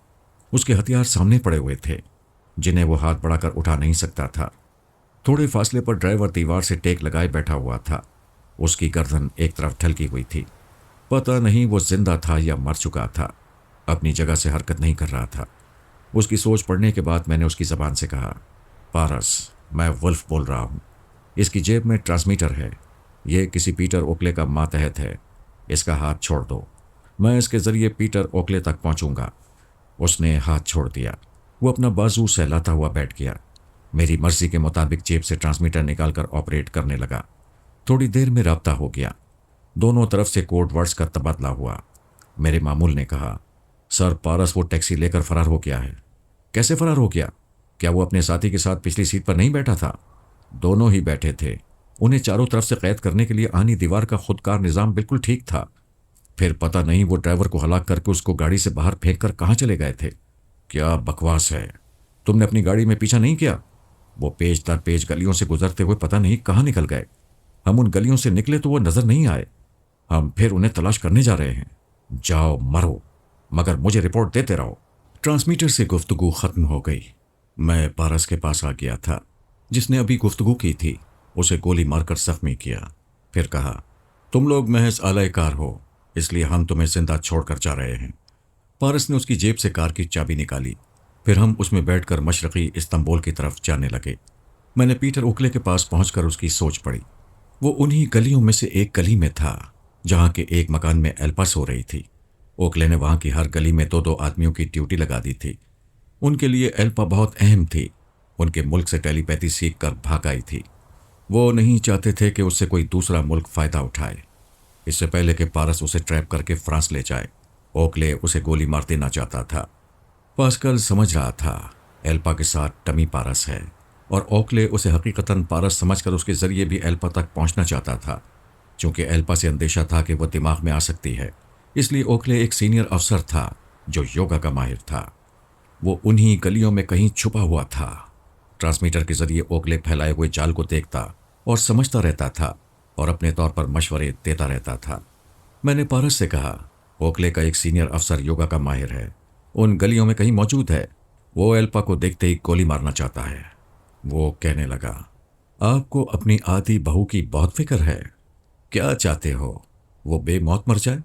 اس کے ہتھیار سامنے پڑے ہوئے تھے جنہیں وہ ہاتھ بڑھا کر اٹھا نہیں سکتا تھا۔ تھوڑے فاصلے پر ڈرائیور دیوار سے ٹیک لگائے بیٹھا ہوا تھا۔ اس کی گردن ایک طرف ڈھلکی ہوئی تھی۔ پتہ نہیں وہ زندہ تھا یا مر چکا تھا، اپنی جگہ سے حرکت نہیں کر رہا تھا۔ اس کی سوچ پڑنے کے بعد میں نے اس کی زبان سے کہا، پارس، میں ولف بول رہا ہوں۔ اس کی جیب میں ٹرانسمیٹر ہے، یہ کسی پیٹر اوکلے کا ماتحت ہے، اس کا ہاتھ چھوڑ دو، میں اس کے ذریعے پیٹر اوکلے تک پہنچوں گا۔ اس نے ہاتھ چھوڑ دیا۔ وہ اپنا بازو سہلاتا ہوا بیٹھ گیا۔ میری مرضی کے مطابق جیب سے ٹرانسمیٹر نکال کر آپریٹ کرنے لگا۔ تھوڑی دیر میں رابطہ ہو گیا۔ دونوں طرف سے کوڈ ورڈز کا تبادلہ ہوا۔ میرے مامول نے کہا، سر، پارس وہ ٹیکسی لے کر فرار ہو گیا ہے۔ کیسے فرار ہو گیا؟ کیا وہ اپنے ساتھی کے ساتھ پچھلی سیٹ پر نہیں بیٹھا تھا؟ دونوں ہی بیٹھے تھے۔ انہیں چاروں طرف سے قید کرنے کے لیے آہنی دیوار کا خودکار نظام بالکل ٹھیک تھا۔ پھر پتہ نہیں وہ ڈرائیور کو ہلاک کر کے اس کو گاڑی سے باہر پھینک کر کہاں چلے گئے تھے۔ کیا بکواس ہے، تم نے اپنی گاڑی میں پیچھا نہیں کیا؟ وہ پیچ در پیچ گلیوں سے گزرتے ہوئے پتہ نہیں کہاں نکل گئے۔ ہم ان گلیوں سے نکلے تو وہ نظر نہیں آئے۔ ہم پھر انہیں تلاش کرنے جا رہے ہیں۔ جاؤ مرو، مگر مجھے رپورٹ دیتے رہو۔ ٹرانسمیٹر سے گفتگو ختم ہو گئی۔ میں پارس کے پاس آ گیا تھا جس نے ابھی گفتگو کی تھی۔ اسے گولی مار کر زخمی کیا، پھر کہا، تم لوگ محض آلۂ کار ہو، اس لیے ہم تمہیں زندہ چھوڑ کر جا رہے ہیں۔ پارس نے اس کی جیب سے کار کی چابی نکالی، پھر ہم اس میں بیٹھ کر مشرقی استنبول کی طرف جانے لگے۔ میں نے پیٹر اوکلے کے پاس پہنچ کر اس کی سوچ پڑی۔ وہ انہی گلیوں میں سے ایک گلی میں تھا جہاں کے ایک مکان میں ایلپا سو رہی تھی۔ اوکلے نے وہاں کی ہر گلی میں دو دو آدمیوں کی ڈیوٹی لگا دی تھی۔ ان کے لیے ایلپا بہت اہم تھی۔ ان کے ملک سے ٹیلی پیتھی سیکھ کر بھاگ آئی تھی۔ وہ نہیں چاہتے تھے کہ اس سے کوئی دوسرا ملک فائدہ اٹھائے۔ اس سے پہلے کہ پارس اسے ٹریپ کر کے فرانس لے جائے، اوکلے اسے گولی مار دینا چاہتا تھا۔ پاسکل سمجھ رہا تھا ایلپا کے ساتھ ٹمی پارس ہے، اور اوکلے اسے حقیقتاً پارس سمجھ کر اس کے ذریعے بھی ایلپا تک پہنچنا چاہتا تھا۔ چونکہ ایلپا سے اندیشہ تھا کہ وہ دماغ میں آ سکتی ہے، اس لیے اوکلے ایک سینئر افسر تھا جو یوگا کا ماہر تھا۔ وہ انہی گلیوں میں کہیں چھپا ہوا تھا۔ ٹرانسمیٹر کے ذریعے اوکلے پھیلائے ہوئے جال کو دیکھتا اور سمجھتا رہتا تھا اور اپنے طور پر مشورے دیتا رہتا تھا۔ میں نے پارس سے کہا، اوکلے کا ایک سینئر افسر یوگا کا ماہر ہے، ان گلیوں میں کہیں موجود ہے۔ وہ ایلپا کو دیکھتے ہی گولی مارنا چاہتا ہے۔ وہ کہنے لگا، آپ کو اپنی آدھی بہو کی بہت فکر ہے۔ کیا چاہتے ہو وہ بے موت مر جائے؟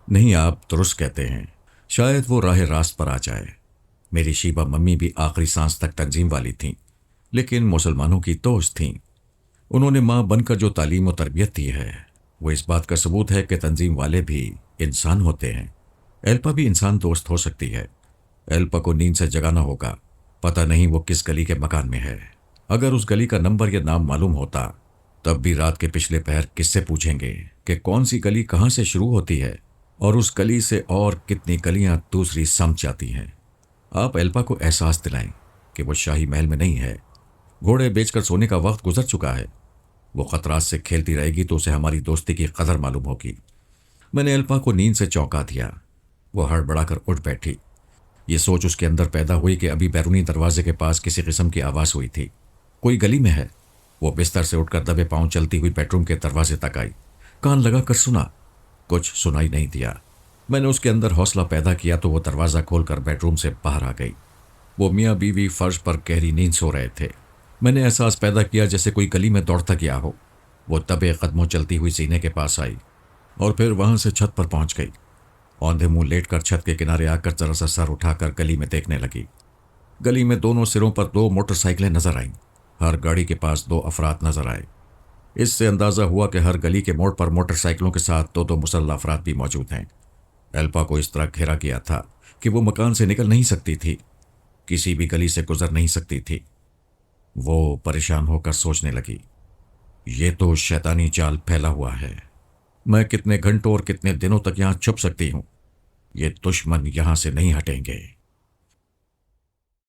نہیں، آپ درست کہتے ہیں، شاید وہ راہ راست پر آ جائے۔ میری شیبہ ممی بھی آخری سانس تک تنظیم والی تھیں، لیکن مسلمانوں کی دوست تھیں۔ انہوں نے ماں بن کر جو تعلیم و تربیت دی ہے، وہ اس بات کا ثبوت ہے کہ تنظیم والے بھی انسان ہوتے ہیں۔ ایلپا بھی انسان دوست ہو سکتی ہے۔ ایلپا کو نیند سے جگانا ہوگا۔ پتہ نہیں وہ کس گلی کے مکان میں ہے۔ اگر اس گلی کا نمبر یا نام معلوم ہوتا، تب بھی رات کے پچھلے پہر کس سے پوچھیں گے کہ کون سی گلی کہاں سے شروع ہوتی ہے اور اس گلی سے اور کتنی گلیاں دوسری سمجھ جاتی ہیں۔ آپ ایلپا کو احساس دلائیں کہ وہ شاہی محل میں نہیں ہے۔ گھوڑے بیچ کر سونے کا وقت گزر چکا ہے۔ وہ خطرات سے کھیلتی رہے گی تو اسے ہماری دوستی کی قدر معلوم ہوگی۔ میں نے ایلپا کو نیند سے چونکا دیا۔ وہ ہڑبڑا کر اٹھ بیٹھی۔ یہ سوچ اس کے اندر پیدا ہوئی کہ ابھی بیرونی دروازے کے پاس کسی قسم کی آواز ہوئی تھی۔ کوئی گلی میں ہے۔ وہ بستر سے اٹھ کر دبے پاؤں چلتی ہوئی بیڈ روم کے دروازے تک آئی۔ کان لگا کر سنا، کچھ سنائی نہیں دیا۔ میں نے اس کے اندر حوصلہ پیدا کیا تو وہ دروازہ کھول کر بیڈ روم سے باہر آ گئی۔ وہ میاں بیوی فرش پر گہری نیند سو رہے تھے۔ میں نے احساس پیدا کیا جیسے کوئی گلی میں دوڑتا گیا ہو۔ وہ دبے قدموں چلتی ہوئی سینے کے پاس آئی اور پھر وہاں سے چھت پر پہنچ گئی۔ اوندھے منہ لیٹ کر چھت کے کنارے آ کر ذرا سا سر اٹھا کر گلی میں دیکھنے لگی۔ گلی میں دونوں سروں پر 2 موٹر سائیکلیں نظر آئیں۔ ہر گاڑی کے پاس 2 افراد نظر آئے۔ اس سے اندازہ ہوا کہ ہر گلی کے موڑ پر موٹر سائیکلوں کے ساتھ 2 مسلح افراد بھی موجود ہیں۔ ایلپا کو اس طرح گھیرا گیا تھا کہ وہ مکان سے نکل نہیں سکتی تھی، کسی بھی گلی سے گزر نہیں سکتی تھی۔ وہ پریشان ہو کر سوچنے لگی، یہ تو شیطانی جال پھیلا ہوا ہے۔ میں کتنے گھنٹوں اور کتنے دنوں تک یہاں چھپ سکتی ہوں؟ یہ دشمن یہاں سے نہیں ہٹیں گے۔